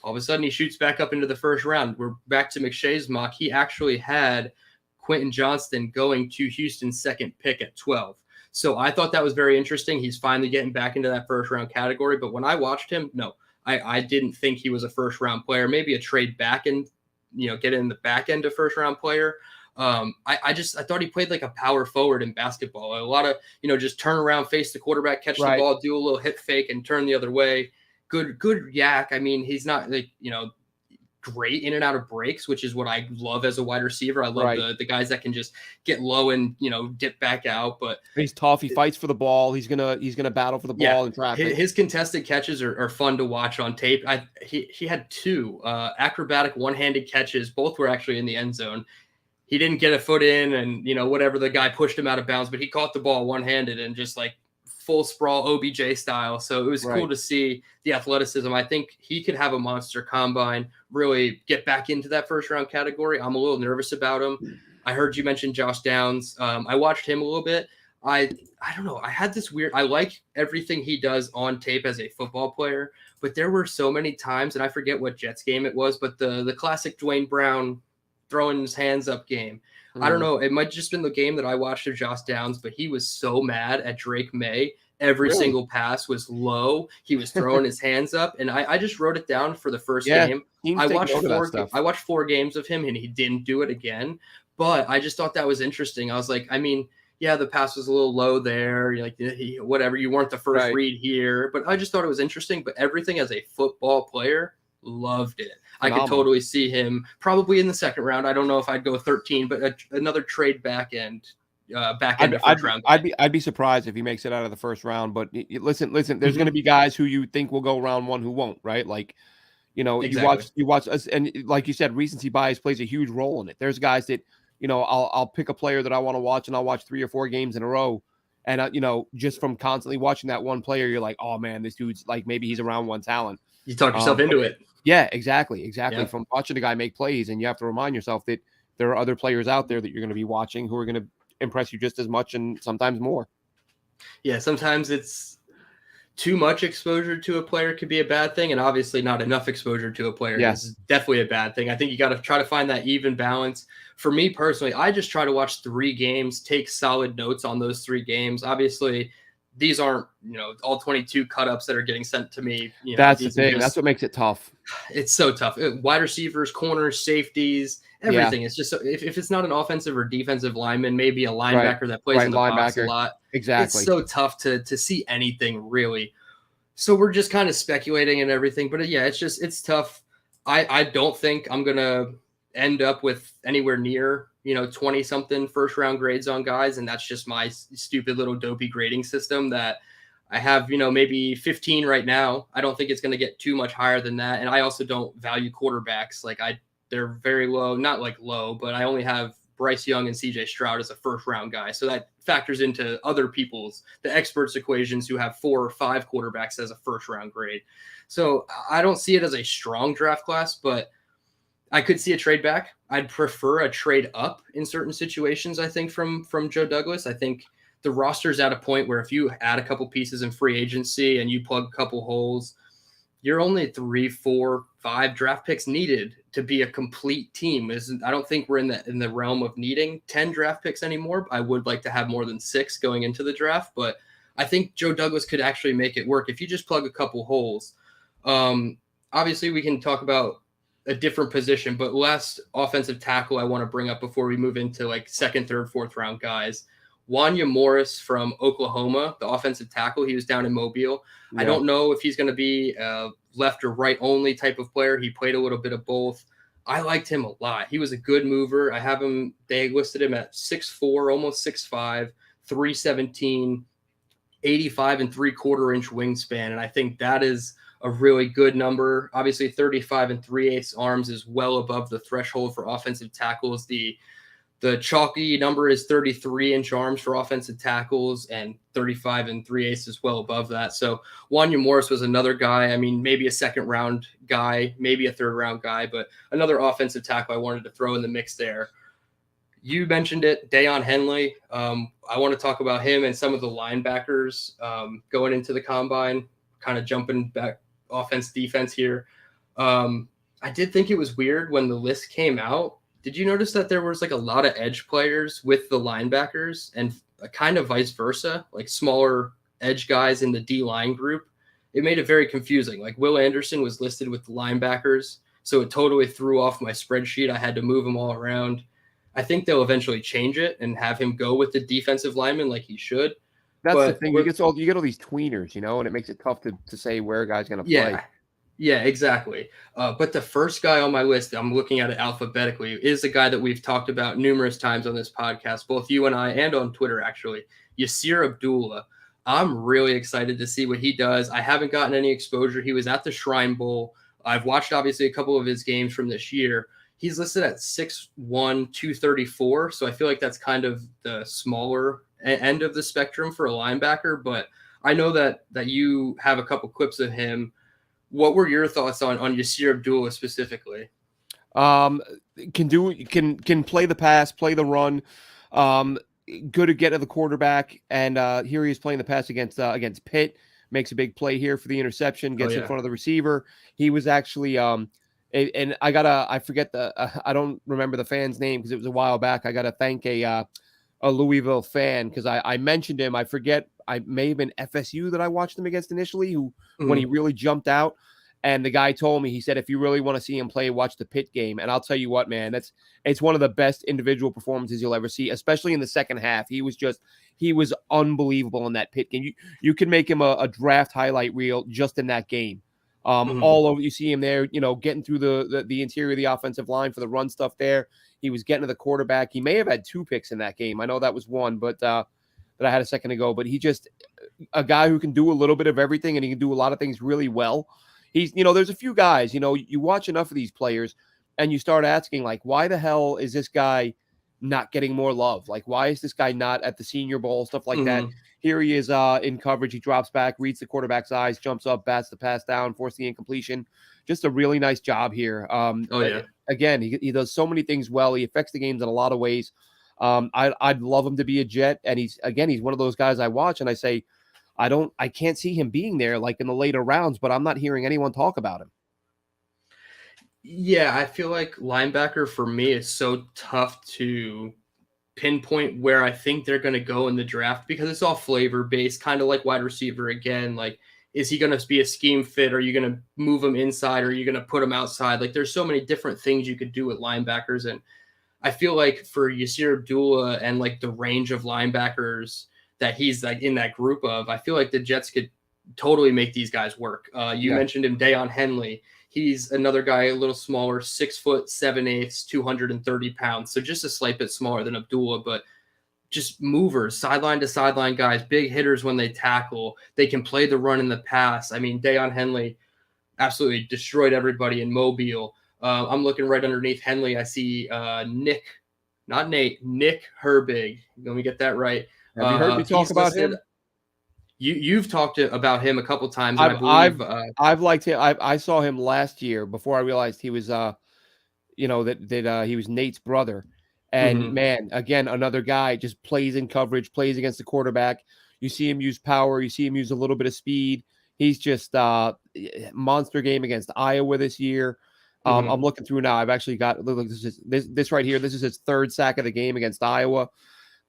All of a sudden he shoots back up into the first round. We're back to McShay's mock. He actually had Quentin Johnston going to Houston's 2nd pick at 12. So I thought that was very interesting. He's finally getting back into that first round category. But when I watched him, no, I didn't think he was a first round player, maybe a trade back end, get in the back end of first round player. I thought he played like a power forward in basketball. A lot of, just turn around, face the quarterback, catch the ball, do a little hip fake and turn the other way. Good yak. I mean, he's not like, great in and out of breaks, which is what I love as a wide receiver. I love the guys that can just get low and, dip back out, but he's tough. He fights for the ball. He's going to battle for the ball in traffic. His contested catches are fun to watch on tape. He had 2 acrobatic one-handed catches. Both were actually in the end zone. He didn't get a foot in and, whatever, the guy pushed him out of bounds, but he caught the ball one-handed and just like full sprawl OBJ style. So it was cool to see the athleticism. I think he could have a monster combine, really get back into that first round category. I'm a little nervous about him. I heard you mention Josh Downs. I watched him a little bit. I don't know. I had this weird, I like everything he does on tape as a football player, but there were so many times, and I forget what Jets game it was, but the classic Dwayne Brown throwing his hands up game. I don't know. It might just been the game that I watched of Josh Downs, but he was so mad at Drake May. Every single pass was low. He was throwing his hands up, and I just wrote it down for the first game. I watched 4 games of him, and he didn't do it again. But I just thought that was interesting. I was like, I mean, yeah, the pass was a little low there. You're like, whatever, you weren't the first read here. But I just thought it was interesting. But everything as a football player, loved it. I could totally see him probably in the 2nd round. I don't know if I'd go 13, but another trade back end of first round. I'd be surprised if he makes it out of the first round. But listen, there's going to be guys who you think will go round 1 who won't, right? Like, exactly. you watch us, and like you said, recency bias plays a huge role in it. There's guys that, I'll pick a player that I want to watch, and I'll watch 3 or 4 games in a row. And, just from constantly watching that one player, you're like, oh man, this dude's like, maybe he's a round 1 talent. You talk yourself into it. Yeah, exactly. Yeah. From watching a guy make plays, and you have to remind yourself that there are other players out there that you're going to be watching who are going to impress you just as much and sometimes more. Yeah, sometimes it's too much exposure to a player could be a bad thing, and obviously not enough exposure to a player is definitely a bad thing. I think you got to try to find that even balance. For me personally, I just try to watch 3 games, take solid notes on those 3 games. Obviously, these aren't, all 22 cut-ups that are getting sent to me. That's the thing. That's what makes it tough. It's so tough. Wide receivers, corners, safeties, everything. It's just if it's not an offensive or defensive lineman, maybe a linebacker that plays in the box a lot. Exactly. It's so tough to see anything really. So we're just kind of speculating and everything. But yeah, it's tough. I don't think I'm gonna end up with anywhere near 20 something first round grades on guys, and that's just my stupid little dopey grading system that I have, maybe 15 right now. I don't think it's going to get too much higher than that. And I also don't value quarterbacks. They're very low, not like low, but I only have Bryce Young and CJ Stroud as a first round guy. So that factors into other people's, the experts' equations who have 4 or 5 quarterbacks as a first round grade. So I don't see it as a strong draft class, but I could see a trade back. I'd prefer a trade up in certain situations, I think, from Joe Douglas. I think the roster's at a point where if you add a couple pieces in free agency and you plug a couple holes, you're only 3, 4, 5 draft picks needed to be a complete team. I don't think we're in the realm of needing 10 draft picks anymore. I would like to have more than 6 going into the draft, but I think Joe Douglas could actually make it work if you just plug a couple holes. Obviously, we can talk about a different position, but last offensive tackle I want to bring up before we move into like second, third, fourth round guys. Wanya Morris from Oklahoma, the offensive tackle. He was down in Mobile. Yeah. I don't know if he's going to be a left or right only type of player. He played a little bit of both. I liked him a lot. He was a good mover. They listed him at 6'4", almost 6'5", 317, 85 and 3/4 inch wingspan. And I think that is a really good number. Obviously 35 and 3/8 arms is well above the threshold for offensive tackles. The chalky number is 33-inch arms for offensive tackles, and 35 and 3/8 is well above that. So Wanya Morris was another guy. I mean, maybe a second-round guy, maybe a third-round guy, but another offensive tackle I wanted to throw in the mix there. You mentioned it, Deion Henley. I want to talk about him and some of the linebackers going into the combine, kind of jumping back offense, defense here. I did think it was weird when the list came out. Did you notice that there was like a lot of edge players with the linebackers and kind of vice versa, like smaller edge guys in the D-line group? It made it very confusing. Like Will Anderson was listed with the linebackers, so it totally threw off my spreadsheet. I had to move them all around. I think they'll eventually change it and have him go with the defensive lineman like he should. That's the thing. You get all these tweeners, and it makes it tough to say where a guy's going to play. Yeah, exactly. But the first guy on my list, I'm looking at it alphabetically, is a guy that we've talked about numerous times on this podcast, both you and I, and on Twitter, actually, Yasir Abdullah. I'm really excited to see what he does. I haven't gotten any exposure. He was at the Shrine Bowl. I've watched, obviously, a couple of his games from this year. He's listed at 6'1", 234, so I feel like that's kind of the smaller end of the spectrum for a linebacker, but I know that you have a couple clips of him. What were your thoughts on Yasir Abdullah specifically? Can play the pass, play the run, good to get to the quarterback, and here he is playing the pass against Pitt, makes a big play here for the interception, gets in front of the receiver. He was actually and I forget I don't remember the fan's name because it was a while back. I gotta thank a Louisville fan because I mentioned him. I forget, I may have been FSU that I watched him against initially, when he really jumped out. And the guy told me, he said, if you really want to see him play, watch the Pitt game. And I'll tell you what, man, it's one of the best individual performances you'll ever see, especially in the second half. He was unbelievable in that Pitt game. You can make him a draft highlight reel just in that game. All over, you see him there, getting through the interior of the offensive line for the run stuff there. He was getting to the quarterback. He may have had 2 picks in that game. I know that was one, but that I had a second ago. But he just a guy who can do a little bit of everything, and he can do a lot of things really well. He's, there's a few guys, you watch enough of these players, and you start asking, like, why the hell is this guy not getting more love? Like, why is this guy not at the Senior Bowl, stuff like that? Here he is in coverage. He drops back, reads the quarterback's eyes, jumps up, bats the pass down, forcing the incompletion. Just a really nice job here. Again, he does so many things well. He affects the games in a lot of ways. I'd love him to be a Jet. And he's one of those guys I watch and I say, I can't see him being there like in the later rounds, but I'm not hearing anyone talk about him. Yeah, I feel like linebacker for me is so tough to pinpoint where I think they're going to go in the draft because it's all flavor based, kind of like wide receiver again. Like, is he going to be a scheme fit? Are you going to move him inside? Or are you going to put him outside? Like, there's so many different things you could do with linebackers. And I feel like for Yasir Abdullah and like the range of linebackers that he's like in that group of, I feel like the Jets could totally make these guys work. You mentioned him, Dayon Henley. He's another guy, a little smaller, 6'7", 230 pounds. So just a slight bit smaller than Abdullah, but just movers, sideline to sideline guys, big hitters when they tackle. They can play the run and the pass. I mean, Dayon Henley absolutely destroyed everybody in Mobile. I'm looking right underneath Henley. I see Nick Herbig. Let me get that right. Have you heard me talk about him? You've talked about him a couple times. I've liked him. I saw him last year before I realized he was, that he was Nate's brother. And man, again, another guy just plays in coverage, plays against the quarterback. You see him use power. You see him use a little bit of speed. He's just monster game against Iowa this year. I'm looking through now. I've actually got this right here. This is his third sack of the game against Iowa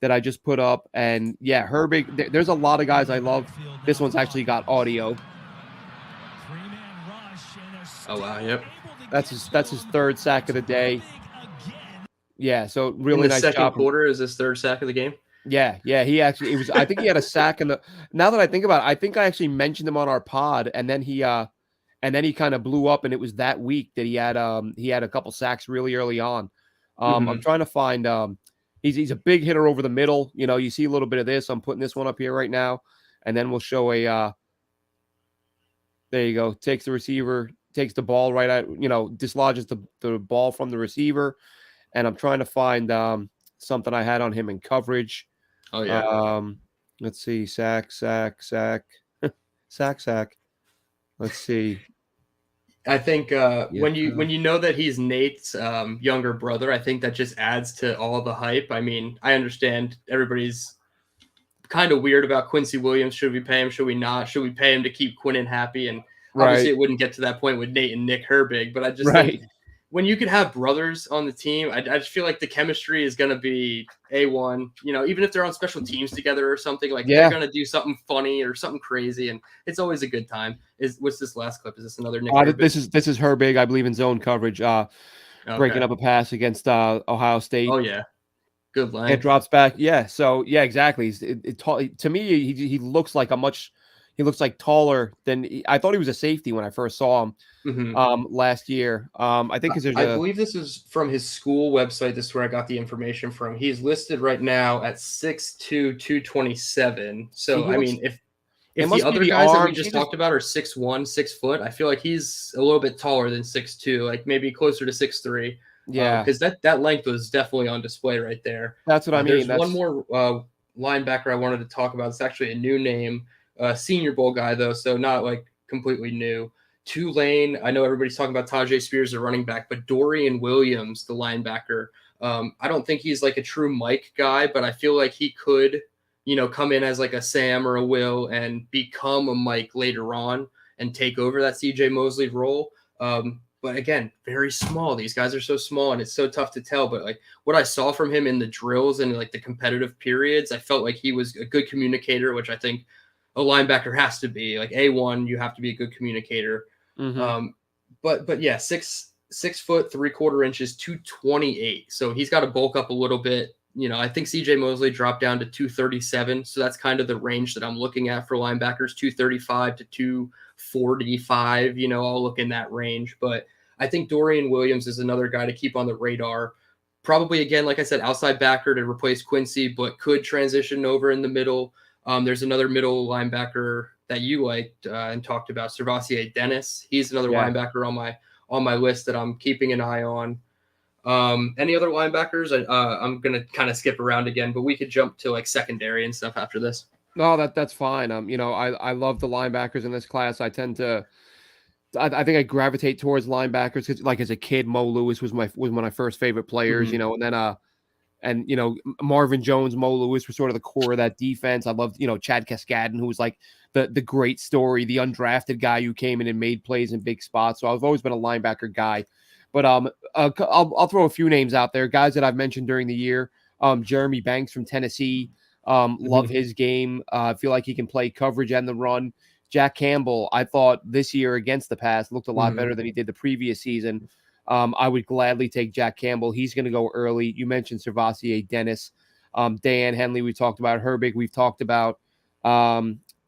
that I just put up. And yeah, Herbig, there's a lot of guys I love. This one's actually got audio. Oh wow, yep. That's his third sack of the day. Yeah, so really in the nice second job. Quarter is his third sack of the game. Yeah, I think he had a sack now that I think about it, I think I actually mentioned him on our pod, and then he kind of blew up, and it was that week that he had a couple sacks really early on. I'm trying to find he's a big hitter over the middle. You see a little bit of this. I'm putting this one up here right now, and then we'll show there you go. Takes the receiver, takes the ball right out, dislodges the ball from the receiver. And I'm trying to find something I had on him in coverage. Oh yeah. Let's see, sack. Sack. Let's see. I think when you know that he's Nate's younger brother, I think that just adds to all the hype. I mean, I understand everybody's kind of weird about Quincy Williams. Should we pay him? Should we not? Should we pay him to keep Quinnen happy? And obviously, it wouldn't get to that point with Nate and Nick Herbig. But I just think when you could have brothers on the team, I just feel like the chemistry is going to be A1, even if they're on special teams together or something, like they're going to do something funny or something crazy. And it's always a good time. What's this last clip? Is this another Nick Herbig? This is Herbig, I believe, in zone coverage, breaking up a pass against Ohio State. Oh, yeah. Good line. It drops back. Yeah. So, yeah, exactly. To me, he looks like he looks like taller than I thought he was a safety when I first saw him last year. I think I believe this is from his school website. This is where I got the information from. He's listed right now at 6'2", 227. So I mean, if the other guys that we just talked about are 6'1", 6 foot, I feel like he's a little bit taller than 6'2", like maybe closer to 6'3". Yeah, because that length was definitely on display right there. That's what I mean. There's one more linebacker I wanted to talk about. It's actually a new name. Senior Bowl guy, though, so not like completely new. Tulane, I know everybody's talking about Tajay Spears, the running back, but Dorian Williams, the linebacker, I don't think he's like a true Mike guy, but I feel like he could, come in as like a Sam or a Will and become a Mike later on and take over that CJ Mosley role. But again, very small. These guys are so small, and it's so tough to tell. But like what I saw from him in the drills and like the competitive periods, I felt like he was a good communicator, which I think a linebacker has to be. Like A1, you have to be a good communicator. But yeah, 6 foot 3/4 inches, 228. So he's got to bulk up a little bit. I think CJ Mosley dropped down to 237. So that's kind of the range that I'm looking at for linebackers, 235 to 245. I'll look in that range. But I think Dorian Williams is another guy to keep on the radar. Probably, again, like I said, outside backer to replace Quincy, but could transition over in the middle. There's another middle linebacker that you liked and talked about, Servassier Dennis. He's another linebacker on my list that I'm keeping an eye on. Any other linebackers? I'm gonna kind of skip around again, but we could jump to like secondary and stuff after this. No, that's fine. I love the linebackers in this class. I tend to. I think I gravitate towards linebackers because, like, as a kid, Mo Lewis was one of my first favorite players. And then Marvin Jones, Mo Lewis were sort of the core of that defense. I loved, Chad Cascadden, who was like the great story, the undrafted guy who came in and made plays in big spots. So I've always been a linebacker guy. But I'll throw a few names out there, guys that I've mentioned during the year. Jeremy Banks from Tennessee. Love his game. I feel like he can play coverage and the run. Jack Campbell, I thought this year against the pass looked a lot better than he did the previous season. I would gladly take Jack Campbell. He's going to go early. You mentioned Servassier Dennis. Dan Henley, we talked about. Herbig, we've talked about.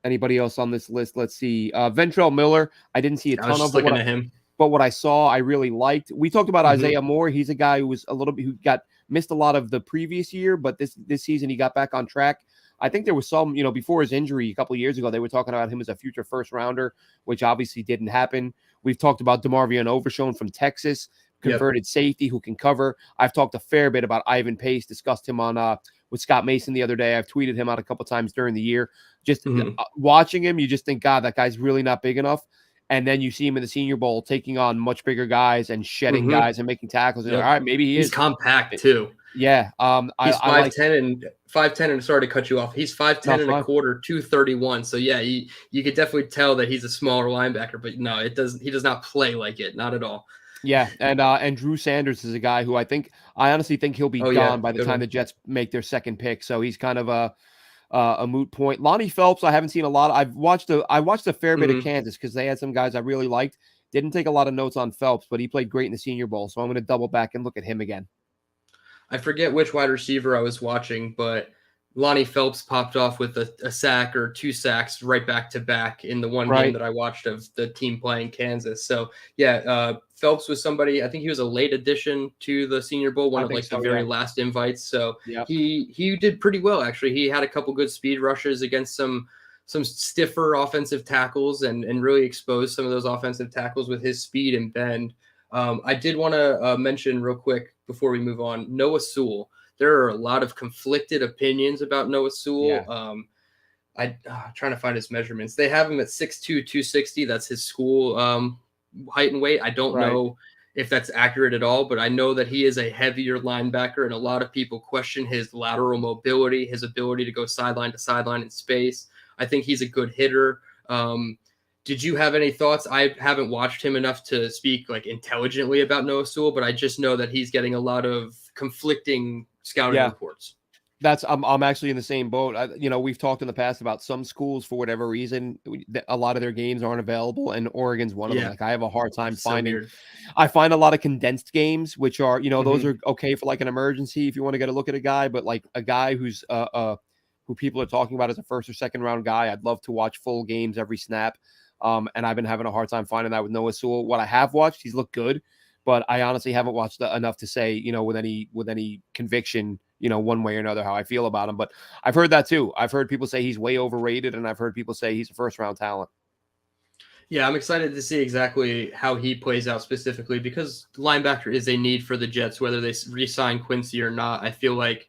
Anybody else on this list? Let's see. Ventrell Miller, I didn't see a ton of looking at him. But what I saw, I really liked. We talked about Isaiah Moore. He's a guy who was who got missed a lot of the previous year, but this season he got back on track. I think there was some, before his injury a couple of years ago, they were talking about him as a future first rounder, which obviously didn't happen. We've talked about DeMarvion Overshown from Texas, converted safety who can cover. I've talked a fair bit about Ivan Pace, discussed him on with Scott Mason the other day. I've tweeted him out a couple times during the year. Just watching him, you just think, God, that guy's really not big enough. And then you see him in the Senior Bowl taking on much bigger guys and shedding guys and making tackles. And all right, maybe he's compact too. Yeah. He's 5'10 and sorry to cut you off. He's 5'10 and a quarter, 231. So yeah, you could definitely tell that he's a smaller linebacker, but no, he does not play like it. Not at all. Yeah. And Drew Sanders is a guy who I honestly think he'll be gone by the time the Jets make their second pick. So he's kind of a moot point. Lonnie Phelps, I haven't seen a lot. I watched a fair bit of Kansas because they had some guys I really liked. Didn't take a lot of notes on Phelps, but he played great in the Senior Bowl. So I'm going to double back and look at him again. I forget which wide receiver I was watching, but Lonnie Phelps popped off with a sack or 2 sacks right back to back in the one game that I watched of the team playing Kansas. So yeah, Phelps was somebody, I think he was a late addition to the Senior Bowl, one of the very last invites. So he did pretty well, actually. He had a couple good speed rushes against some stiffer offensive tackles and really exposed some of those offensive tackles with his speed and bend. I did want to mention real quick before we move on, Noah Sewell. There are a lot of conflicted opinions about Noah Sewell. Yeah. I'm trying to find his measurements. They have him at 6'2", 260. That's his school height and weight. I don't know if that's accurate at all, but I know that he is a heavier linebacker, and a lot of people question his lateral mobility, his ability to go sideline to sideline in space. I think he's a good hitter. Did you have any thoughts? I haven't watched him enough to speak intelligently about Noah Sewell, but I just know that he's getting a lot of conflicting scouting reports. I'm actually in the same boat. We've talked in the past about some schools, for whatever reason, a lot of their games aren't available, and Oregon's one of them. I have a hard time finding. I find a lot of condensed games, which are those are okay for an emergency if you want to get a look at a guy, but a guy who's who people are talking about as a first or second round guy, I'd love to watch full games every snap. And I've been having a hard time finding that with Noah Sewell. What I have watched, he's looked good, but I honestly haven't watched enough to say, with any conviction, one way or another, how I feel about him. But I've heard that too. I've heard people say he's way overrated, and I've heard people say he's a first round talent. Yeah, I'm excited to see exactly how he plays out specifically, because linebacker is a need for the Jets, whether they re-sign Quincy or not. I feel like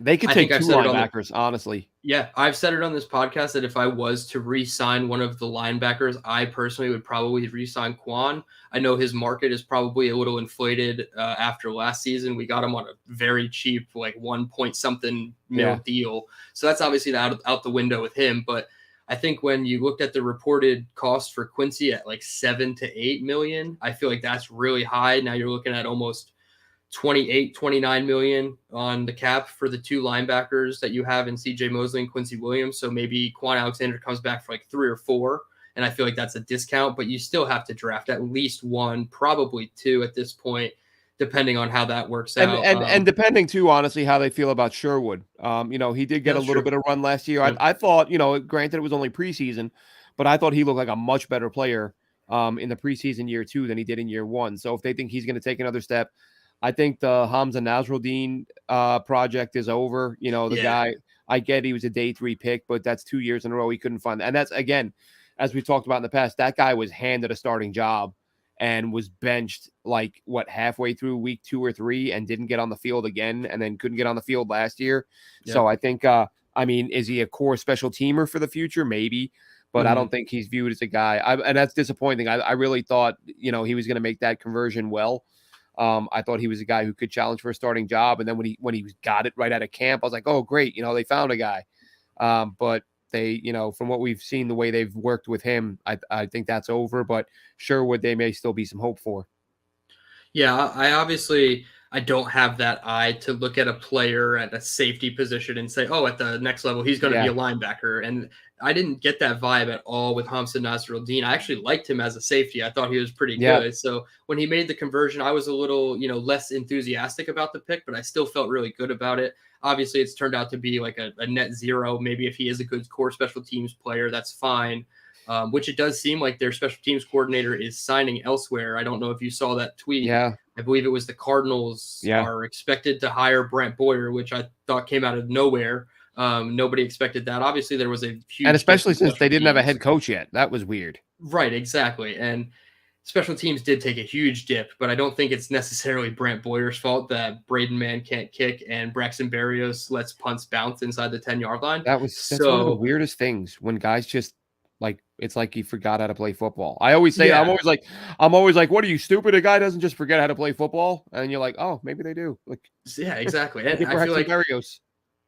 they could take 2 linebackers, honestly. Yeah, I've said it on this podcast that if I was to re-sign one of the linebackers, I personally would probably re-sign Quan. I know his market is probably a little inflated after last season. We got him on a very cheap, 1 point something mil deal. So that's obviously out the window with him. But I think when you looked at the reported cost for Quincy at $7 to $8 million, I feel like that's really high. Now you're looking at almost 28, 29 million on the cap for the 2 linebackers that you have in CJ Mosley and Quincy Williams. So maybe Quan Alexander comes back for 3 or 4. And I feel like that's a discount, but you still have to draft at least 1, probably 2 at this point, depending on how that works out. And depending too, honestly, how they feel about Sherwood. He did get a little bit of run last year. I thought, granted it was only preseason, but I thought he looked like a much better player in the preseason year 2 than he did in year 1. So if they think he's going to take another step, I think the Hamza Nasruddin project is over. The guy, I get he was a day 3 pick, but that's 2 years in a row he couldn't find. And that's, again, as we've talked about in the past, that guy was handed a starting job and was benched halfway through week 2 or 3 and didn't get on the field again, and then couldn't get on the field last year. Yep. So I think, is he a core special teamer for the future? Maybe, but I don't think he's viewed as a guy. And that's disappointing. I really thought, he was going to make that conversion well. I thought he was a guy who could challenge for a starting job. And then when he got it right out of camp, I was like, oh, great. They found a guy. But they, from what we've seen, the way they've worked with him, I think that's over. But Sherwood, they may still be some hope for. Yeah, I don't have that eye to look at a player at a safety position and say, oh, at the next level, he's going to be a linebacker. And I didn't get that vibe at all with Hamza Nasruddin. I actually liked him as a safety. I thought he was pretty good. So when he made the conversion, I was a little, less enthusiastic about the pick, but I still felt really good about it. Obviously, it's turned out to be like a net zero. Maybe if he is a good core special teams player, that's fine. Which it does seem like their special teams coordinator is signing elsewhere. I don't know if you saw that tweet. Yeah. I believe it was the Cardinals are expected to hire Brent Boyer, which I thought came out of nowhere. Nobody expected that. Obviously, there was a huge, and especially since they didn't have a head coach yet. That was weird. Right, exactly. And special teams did take a huge dip, but I don't think it's necessarily Brent Boyer's fault that Braden Mann can't kick and Braxton Berrios lets punts bounce inside the 10-yard line. That's one of the weirdest things when guys just it's like he forgot how to play football. I always say, I'm always like, what are you, stupid? A guy doesn't just forget how to play football. And you're like, oh, maybe they do. Yeah, exactly. And I feel like Berrios,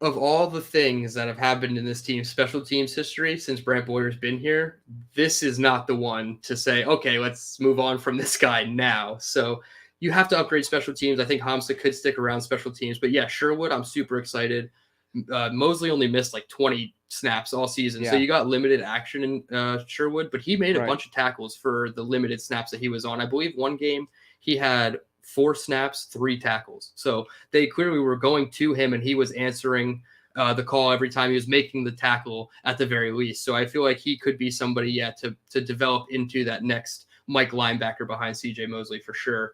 of all the things that have happened in this team's special teams history since Brent Boyer's been here, this is not the one to say, okay, let's move on from this guy now. So you have to upgrade special teams. I think Hamza could stick around special teams. But yeah, Sherwood, I'm super excited. Mosley only missed like 20 snaps all season. So you got limited action in Sherwood, but he made a bunch of tackles for the limited snaps that he was on. I believe one game he had 4 snaps, 3 tackles. So they clearly were going to him and he was answering the call every time he was making the tackle at the very least. So I feel like he could be somebody to develop into that next Mike linebacker behind CJ Mosley for sure.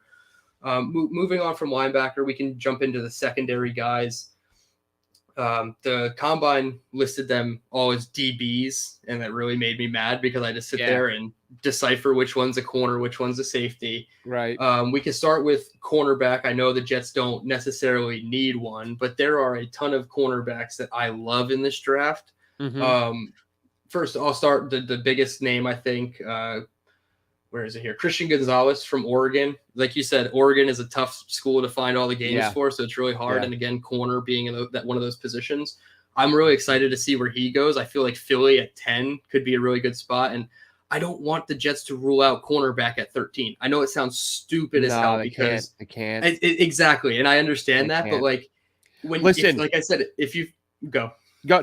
Moving on from linebacker, we can jump into the secondary guys. The combine listed them all as DBs, and that really made me mad because I just sit there and decipher which one's a corner, which one's a safety. Right. We can start with cornerback. I know the Jets don't necessarily need one, but there are a ton of cornerbacks that I love in this draft. Mm-hmm. First, I'll start the biggest name, I think. Where is it here? Christian Gonzalez from Oregon. Like you said, Oregon is a tough school to find all the games for, so it's really hard. And again, corner being in that one of those positions. I'm really excited to see where he goes. I feel like Philly at 10 could be a really good spot. And I don't want the Jets to rule out cornerback at 13. I know it sounds stupid as hell because they can't. Exactly. And I understand that, but like like I said, if you go. Go.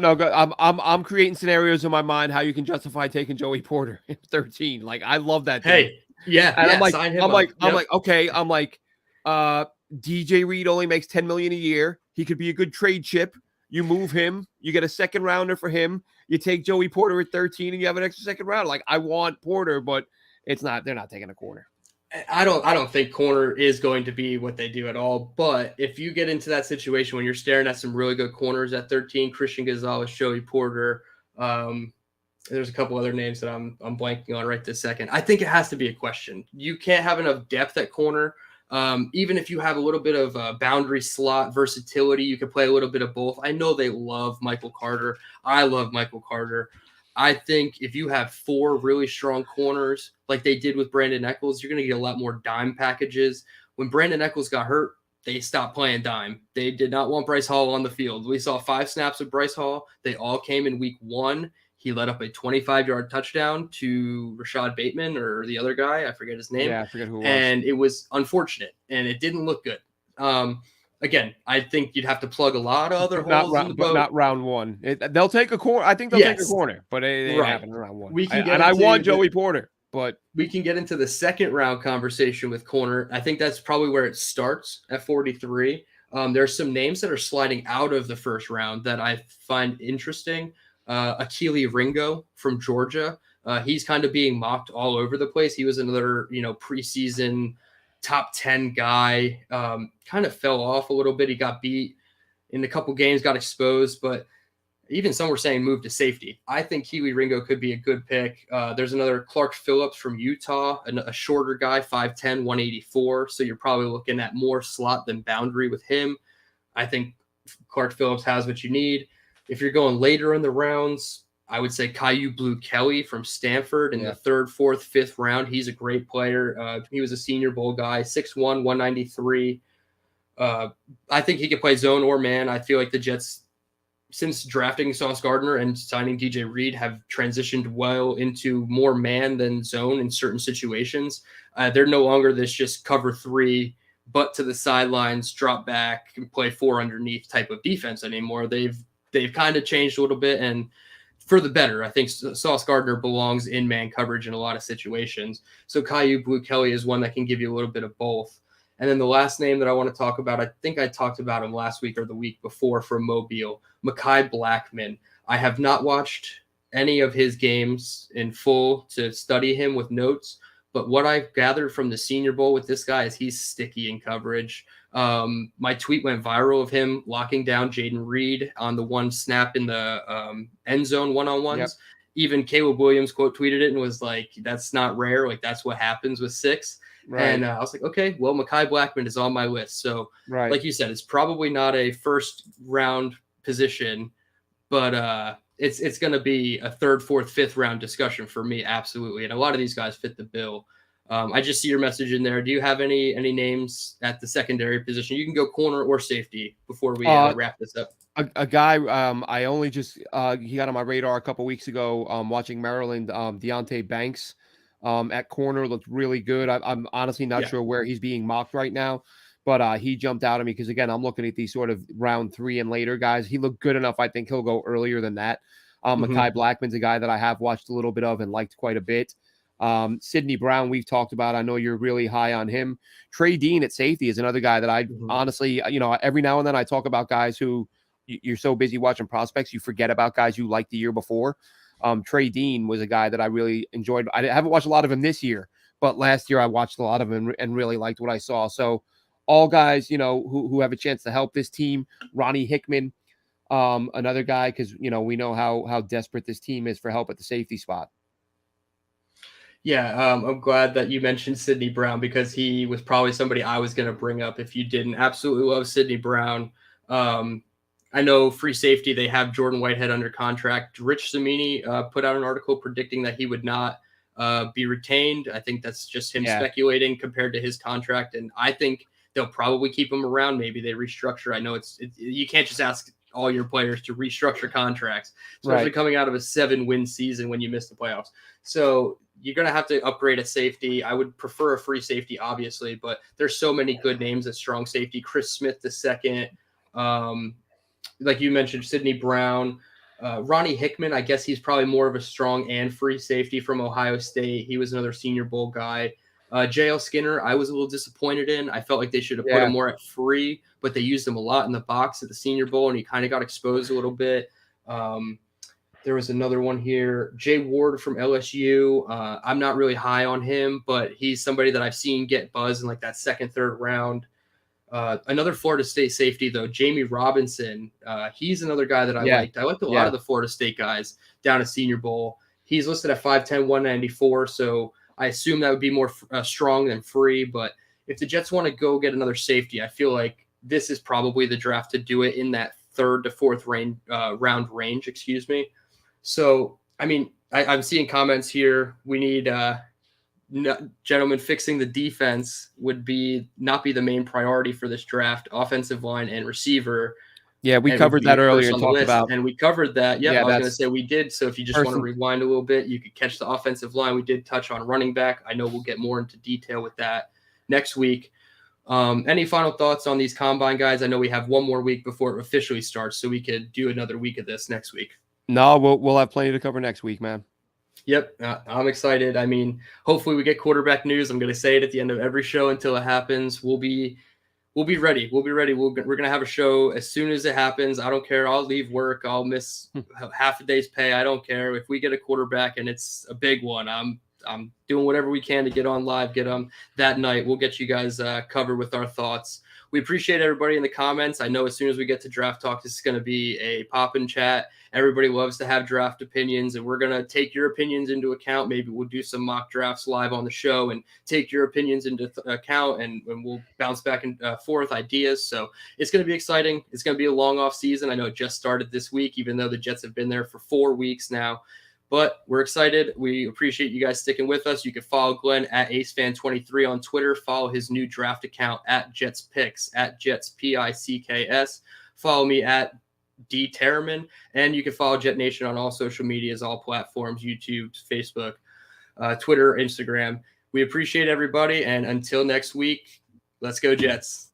I'm creating scenarios in my mind how you can justify taking Joey Porter at 13. Like I love that. Hey, yeah. And I'm like, okay. DJ Reed only makes $10 million a year. He could be a good trade chip. You move him, you get a second rounder for him. You take Joey Porter at 13, and you have an extra second round. Like I want Porter, but it's not. They're not taking a corner. I don't think corner is going to be what they do at all. But if you get into that situation when you're staring at some really good corners at 13, Christian Gonzalez, Joey Porter, there's a couple other names that I'm blanking on right this second. I think it has to be a question. You can't have enough depth at corner. Even if you have a little bit of boundary slot versatility, you can play a little bit of both. I know they love Michael Carter. I love Michael Carter. I think if you have 4 really strong corners like they did with Brandon Echols, you're going to get a lot more dime packages. When Brandon Echols got hurt, they stopped playing dime. They did not want Bryce Hall on the field. We saw 5 snaps of Bryce Hall. They all came in week 1. He led up a 25-yard touchdown to Rashad Bateman or the other guy. I forget his name. Yeah, I forget who it was. And it was unfortunate, and it didn't look good. Again, I think you'd have to plug a lot of other holes in the boat. But not round 1. They'll take a corner. I think they'll take a corner, but it ain't happening in round 1. I want Joey Porter, but we can get into the second round conversation with corner. I think that's probably where it starts at 43. There's some names that are sliding out of the first round that I find interesting. Akili Ringo from Georgia. He's kind of being mocked all over the place. He was another, preseason top 10 guy, kind of fell off a little bit. He got beat in a couple games, got exposed, but even some were saying move to safety. I think Keely Ringo could be a good pick. There's another Clark Phillips from Utah, a shorter guy, 5'10", 184. So you're probably looking at more slot than boundary with him. I think Clark Phillips has what you need. If you're going later in the rounds, I would say Caillou Blue Kelly from Stanford in the 3rd, 4th, 5th round. He's a great player. He was a Senior Bowl guy, 6'1", 193. I think he could play zone or man. I feel like the Jets, since drafting Sauce Gardner and signing DJ Reed, have transitioned well into more man than zone in certain situations. They're no longer this just cover 3 butt to the sidelines, drop back, and play 4 underneath type of defense anymore. They've kind of changed a little bit, and for the better. I think Sauce Gardner belongs in man coverage in a lot of situations. So Caillou Blue-Kelly is one that can give you a little bit of both. And then the last name that I want to talk about, I think I talked about him last week or the week before from Mobile, Mekhi Blackmon. I have not watched any of his games in full to study him with notes, but what I've gathered from the Senior Bowl with this guy is he's sticky in coverage. My tweet went viral of him locking down Jaden Reed on the one snap in the end zone one-on-ones. Yep. Even Caleb Williams quote tweeted it and was like, that's not rare. Like, that's what happens with 6. Right. And I was like, okay, well, Mekhi Blackmon is on my list. So like you said, it's probably not a first round position, but it's going to be a 3rd, 4th, 5th round discussion for me. Absolutely. And a lot of these guys fit the bill. I just see your message in there. Do you have any names at the secondary position? You can go corner or safety before we wrap this up. A guy I only just he got on my radar a couple weeks ago watching Maryland, Deonte Banks at corner looked really good. I'm honestly not sure where he's being mocked right now, but he jumped out at me because, again, I'm looking at these sort of round 3 and later guys. He looked good enough. I think he'll go earlier than that. Mekhi Blackmon's a guy that I have watched a little bit of and liked quite a bit. Sidney Brown, we've talked about. I know you're really high on him. Trey Dean at safety is another guy that I honestly, every now and then I talk about guys who you're so busy watching prospects, you forget about guys you liked the year before. Trey Dean was a guy that I really enjoyed. I haven't watched a lot of him this year, but last year I watched a lot of him and really liked what I saw. So all guys, who have a chance to help this team. Ronnie Hickman, another guy, because, we know how desperate this team is for help at the safety spot. Yeah, I'm glad that you mentioned Sidney Brown because he was probably somebody I was going to bring up if you didn't. Absolutely love Sidney Brown. I know free safety, they have Jordan Whitehead under contract. Rich Cimini put out an article predicting that he would not be retained. I think that's just him speculating compared to his contract. And I think they'll probably keep him around. Maybe they restructure. I know you can't just ask all your players to restructure contracts, especially coming out of a 7-win season when you miss the playoffs. So you're going to have to upgrade a safety. I would prefer a free safety, obviously, but there's so many good names at strong safety. Chris Smith II, like you mentioned, Sidney Brown, Ronnie Hickman. I guess he's probably more of a strong and free safety from Ohio State. He was another Senior Bowl guy. JL Skinner, I was a little disappointed in. I felt like they should have put him more at free, but they used him a lot in the box at the Senior Bowl, and he kind of got exposed a little bit. There was another one here, Jay Ward from LSU. I'm not really high on him, but he's somebody that I've seen get buzz in like that 2nd, 3rd round. Another Florida State safety, though, Jamie Robinson. He's another guy that I liked. I liked a lot of the Florida State guys down at Senior Bowl. He's listed at 5'10", 194, so I assume that would be more strong than free. But if the Jets want to go get another safety, I feel like this is probably the draft to do it in that 3rd to 4th round range, excuse me. So, I mean, I'm seeing comments here. We need gentlemen, fixing the defense would not be the main priority for this draft. Offensive line and receiver. Yeah, we covered that earlier and talked about. And we covered that. Yeah, I was going to say we did. So if you just want to rewind a little bit, you could catch the offensive line. We did touch on running back. I know we'll get more into detail with that next week. Any final thoughts on these combine guys? I know we have one more week before it officially starts, so we could do another week of this next week. No, we'll have plenty to cover next week, man. Yep, I'm excited. I mean, hopefully we get quarterback news. I'm going to say it at the end of every show until it happens. We'll be ready. We'll be ready. We're going to have a show as soon as it happens. I don't care. I'll leave work. I'll miss half a day's pay. I don't care. If we get a quarterback and it's a big one, I'm doing whatever we can to get on live, get them that night. We'll get you guys covered with our thoughts. We appreciate everybody in the comments. I know as soon as we get to draft talk, this is going to be a pop-in chat. Everybody loves to have draft opinions, and we're going to take your opinions into account. Maybe we'll do some mock drafts live on the show and take your opinions into account, and we'll bounce back and forth ideas. So it's going to be exciting. It's going to be a long off season. I know it just started this week, even though the Jets have been there for 4 weeks now. But we're excited. We appreciate you guys sticking with us. You can follow Glenn at AceFan23 on Twitter. Follow his new draft account at JetsPicks, at JetsPicks. Follow me at D Tereman. And you can follow Jet Nation on all social medias, all platforms, YouTube, Facebook, Twitter, Instagram. We appreciate everybody. And until next week, Let's go Jets.